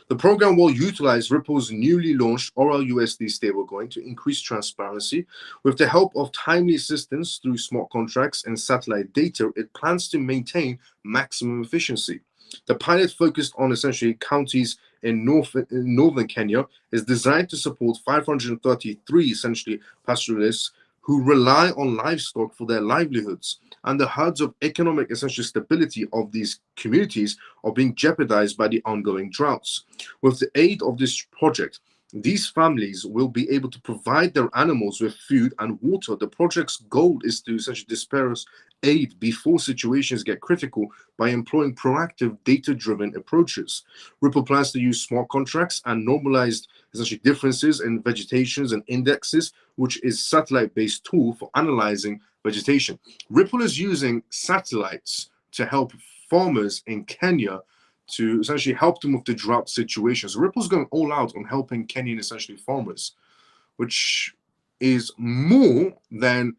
The program will utilize Ripple's newly launched RLUSD stablecoin to increase transparency. With the help of timely assistance through smart contracts and satellite data, it plans to maintain maximum efficiency. The pilot, focused on essentially counties in northern Kenya, is designed to support 533 essentially pastoralists who rely on livestock for their livelihoods, and the herds of economic essential stability of these communities are being jeopardized by the ongoing droughts. With the aid of this project, these families will be able to provide their animals with food and water. The project's goal is to essentially disperse aid before situations get critical by employing proactive, data-driven approaches. Ripple plans to use smart contracts and normalized essentially differences in vegetations and indexes, which is satellite-based tool for analyzing vegetation. Ripple is using satellites to help farmers in Kenya to essentially help them with the drought situations. Ripple's going all out on helping Kenyan essentially farmers, which is more than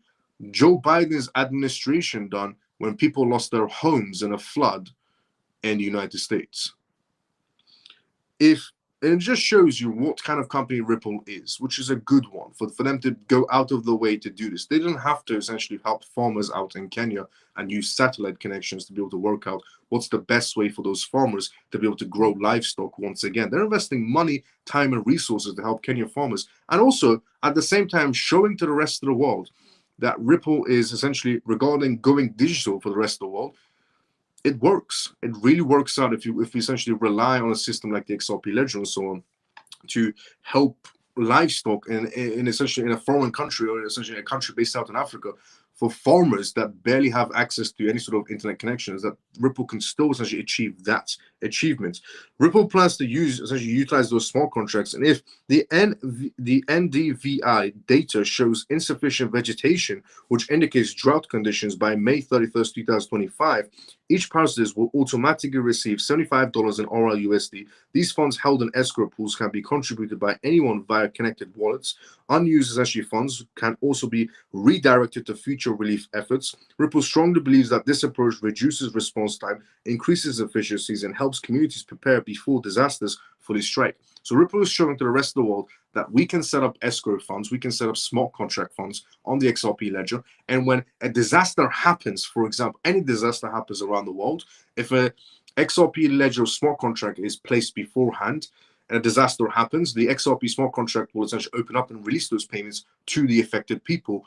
Joe Biden's administration done when people lost their homes in a flood in the United States. And it just shows you what kind of company Ripple is, which is a good one for them to go out of the way to do this. They didn't have to essentially help farmers out in Kenya and use satellite connections to be able to work out what's the best way for those farmers to be able to grow livestock once again. They're investing money, time, and resources to help Kenyan farmers, and also at the same time showing to the rest of the world that Ripple is essentially regarding going digital for the rest of the world. It works. It really works out if you essentially rely on a system like the XRP Ledger and so on. to help livestock in essentially in a foreign country, or essentially a country based out in Africa, for farmers that barely have access to any sort of internet connections, that Ripple can still essentially achieve that achievement. Ripple plans to essentially utilize those smart contracts, and if the NDVI data shows insufficient vegetation, which indicates drought conditions by May 31st, 2025, each participant will automatically receive $75 in RLUSD. These funds held in escrow pools can be contributed by anyone via connected wallets. Unused essentially funds can also be redirected to future relief efforts. Ripple strongly believes that this approach reduces response time, increases efficiencies, and helps communities prepare before disasters fully strike. So Ripple is showing to the rest of the world that we can set up escrow funds, we can set up smart contract funds on the XRP ledger, and when a disaster happens, for example, any disaster happens around the world, if a XRP ledger smart contract is placed beforehand, and a disaster happens, the XRP smart contract will essentially open up and release those payments to the affected people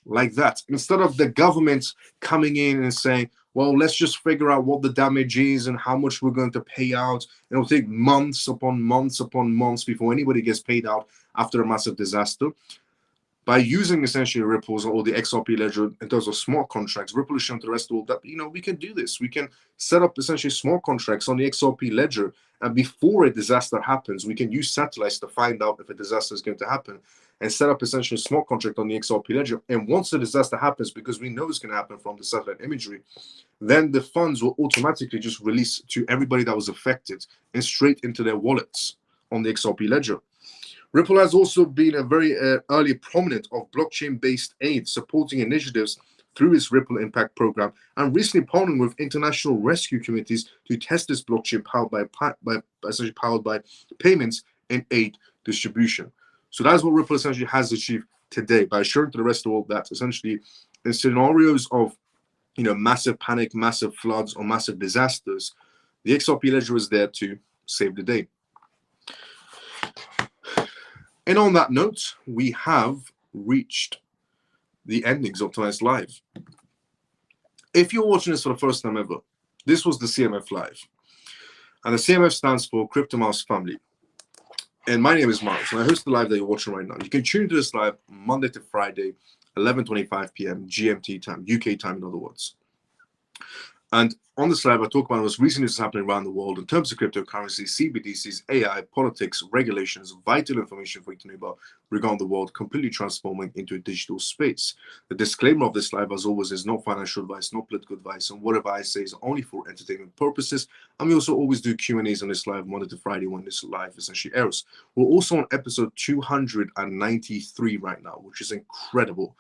like that. Instead of the government coming in and saying, well, let's just figure out what the damage is and how much we're going to pay out. It'll take months upon months upon months before anybody gets paid out after a massive disaster. By using essentially Ripple's or the XRP ledger in terms of smart contracts, Ripple is showing to the rest of the world that, we can do this. We can set up essentially smart contracts on the XRP ledger, and before a disaster happens, we can use satellites to find out if a disaster is going to happen and set up essentially a smart contract on the XRP ledger. And once the disaster happens, because we know it's going to happen from the satellite imagery, then the funds will automatically just release to everybody that was affected and straight into their wallets on the XRP ledger. Ripple has also been a very early proponent of blockchain-based aid, supporting initiatives through its Ripple Impact program, and recently partnering with international rescue committees to test this blockchain essentially powered by payments and aid distribution. So that's what Ripple essentially has achieved today by showing to the rest of the world that essentially in scenarios of massive panic, massive floods, or massive disasters, the XRP ledger is there to save the day. And on that note, we have reached the endings of tonight's live. If you're watching this for the first time ever, this was the CMF live. And the CMF stands for Crypto Mouse Family. And my name is Miles, and I host the live that you're watching right now. You can tune into this live Monday to Friday, 11:25 p.m. GMT time, UK time in other words. And on this live, I talk about what's recently happening around the world in terms of cryptocurrency, CBDCs, AI, politics, regulations, vital information for you to know about regarding the world completely transforming into a digital space. The disclaimer of this live, as always, is not financial advice, not political advice, and whatever I say is only for entertainment purposes. And we also always do Q&As on this live Monday to Friday when this live essentially airs. We're also on episode 293 right now, which is incredible.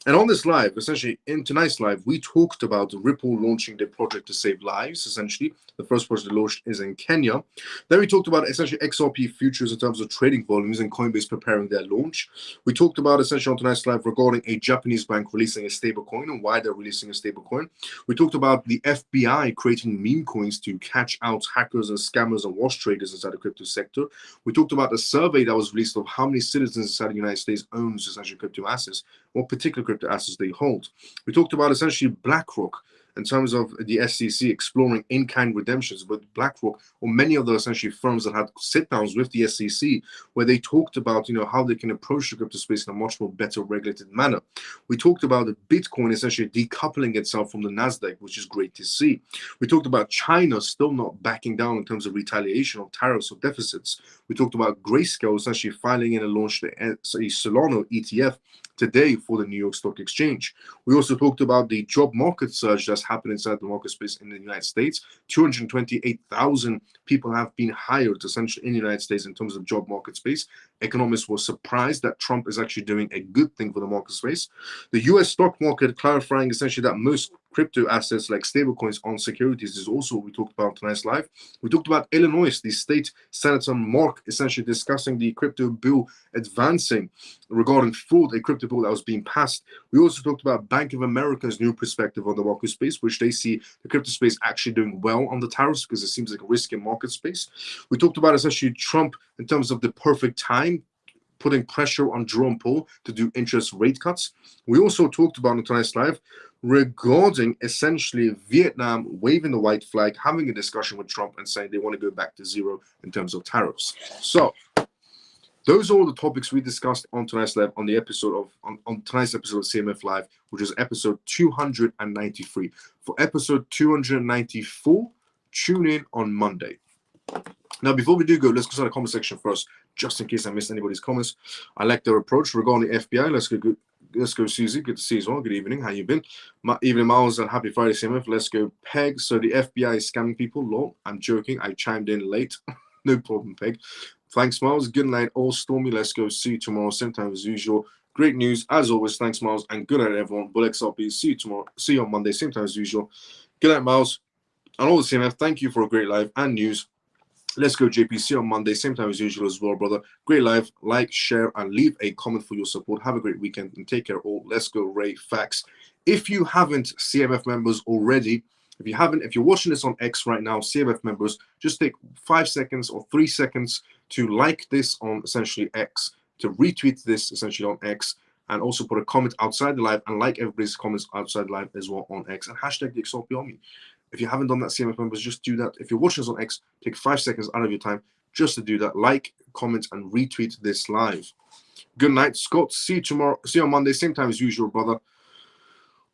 And on this live, essentially in tonight's live, we talked about Ripple launching their project to save lives. Essentially, the first project launched is in Kenya. Then we talked about essentially XRP futures in terms of trading volumes and Coinbase preparing their launch. We talked about essentially on tonight's live regarding a Japanese bank releasing a stablecoin and why they're releasing a stablecoin. We talked about the FBI creating meme coins to catch out hackers and scammers and wash traders inside the crypto sector. We talked about the survey that was released of how many citizens inside the United States owns essentially crypto assets, what particular crypto assets they hold. We talked about essentially BlackRock in terms of the SEC exploring in-kind redemptions with BlackRock or many of the essentially firms that had sit-downs with the SEC where they talked about how they can approach the crypto space in a much more better regulated manner. We talked about the Bitcoin essentially decoupling itself from the Nasdaq, which is great to see. We talked about China still not backing down in terms of retaliation of tariffs or deficits. We talked about Grayscale essentially filing in and launched a Solana ETF today for the New York Stock Exchange. We also talked about the job market surge that's happened inside the market space in the United States. 228,000 people have been hired essentially in the United States in terms of job market space. Economists were surprised that Trump is actually doing a good thing for the market space. The US stock market clarifying essentially that most crypto assets like stablecoins on securities is also what we talked about tonight's live. We talked about Illinois, the state senator Mark essentially discussing the crypto bill advancing regarding fraud, a crypto bill that was being passed. We also talked about Bank of America's new perspective on the market space, which they see the crypto space actually doing well on the tariffs because it seems like a risky market space. We talked about essentially Trump in terms of the perfect time, putting pressure on Jerome Powell to do interest rate cuts. We also talked about on tonight's live regarding essentially Vietnam waving the white flag, having a discussion with Trump and saying they want to go back to zero in terms of tariffs. So Those are all the topics we discussed on tonight's live on the episode of on tonight's episode of CMF Live, which is episode 293. For episode 294, tune in on Monday. Now, before we do go, let's go to the comment section first, just in case I missed anybody's comments. I like their approach regarding the FBI. Let's go, Susie. Good to see you as well. Good evening. How you been? Evening, Miles, and happy Friday, CMF. Let's go, Peg. So the FBI is scamming people. Lol, I'm joking. I chimed in late. No problem, Peg. Thanks, Miles. Good night, all stormy. Let's go. See you tomorrow, same time as usual. Great news, as always. Thanks, Miles, and good night, everyone. Bull XRP. See you tomorrow. See you on Monday, same time as usual. Good night, Miles. And all the CMF, thank you for a great live and news. Let's go, JP. See you on Monday, same time as usual as well, brother. Great live. Like, share, and leave a comment for your support. Have a great weekend and take care all. Let's go, Ray. Facts. If you haven't, CMF members already, if you're watching this on X right now, CMF members, just take 5 seconds or 3 seconds to like this on essentially X, to retweet this essentially on X, and also put a comment outside the live and like everybody's comments outside the live as well on X, and hashtag the XRP Army. If you haven't done that, CMF members, just do that. If you're watching us on X, take 5 seconds out of your time just to do that. Like, comment, and retweet this live. Good night, Scott. See you tomorrow. See you on Monday, same time as usual, brother.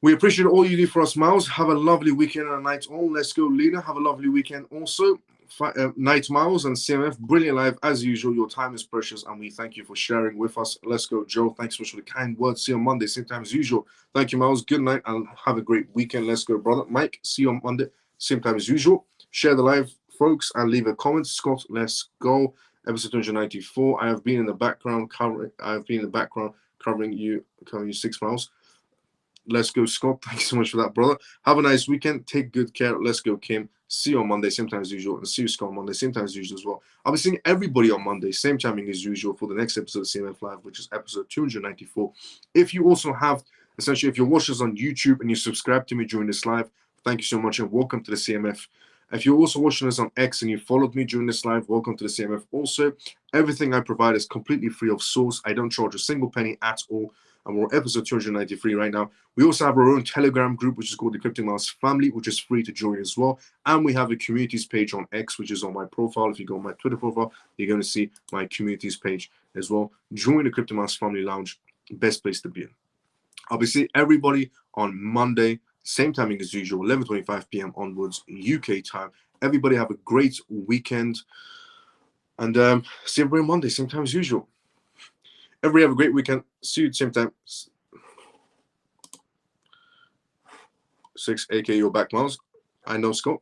We appreciate all you do for us, Miles. Have a lovely weekend and a night all. Let's go, Lena. Have a lovely weekend also. Night, Miles, and CMF. Brilliant live as usual. Your time is precious, and we thank you for sharing with us. Let's go, Joe. Thanks so much for the kind words. See you on Monday, same time as usual. Thank you, Miles. Good night, and have a great weekend. Let's go, brother. Mike, see you on Monday, same time as usual. Share the live, folks, and leave a comment. Scott, let's go. Episode 294. I have been in the background covering you 6 miles. Let's go, Scott. Thank you so much for that, brother. Have a nice weekend. Take good care. Let's go, Kim. See you on Monday, same time as usual. And see you, Scott, on Monday, same time as usual as well. I'll be seeing everybody on Monday, same timing as usual, for the next episode of CMF Live, which is episode 294. If you also have, essentially, if you're watching us on YouTube and you subscribe to me during this live, thank you so much and welcome to the CMF. If you're also watching us on X and you followed me during this live, welcome to the CMF. Also, everything I provide is completely free of source. I don't charge a single penny at all. And we're episode 293 right now. We also have our own Telegram group, which is called the Cryptic Mouse Family, which is free to join as well. And we have a communities page on X, which is on my profile. If you go on my Twitter profile, you're going to see my communities page as well. Join the Cryptic Mouse Family Lounge. Best place to be in. I'll be seeing everybody on Monday, same timing as usual, 11:25 p.m. onwards, UK time. Everybody have a great weekend. And see everybody on Monday, same time as usual. Everybody have a great weekend. See you at the same time. 6, aka your back, Miles. I know, Scott.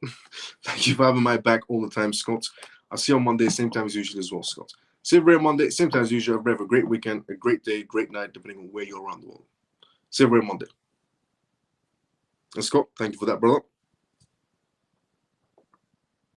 Thank you for having my back all the time, Scott. I'll see you on Monday, same time as usual as well, Scott. See you everybody on Monday, same time as usual. Everybody have a great weekend, a great day, great night, depending on where you're around the world. See you everybody on Monday. And Scott, thank you for that, brother.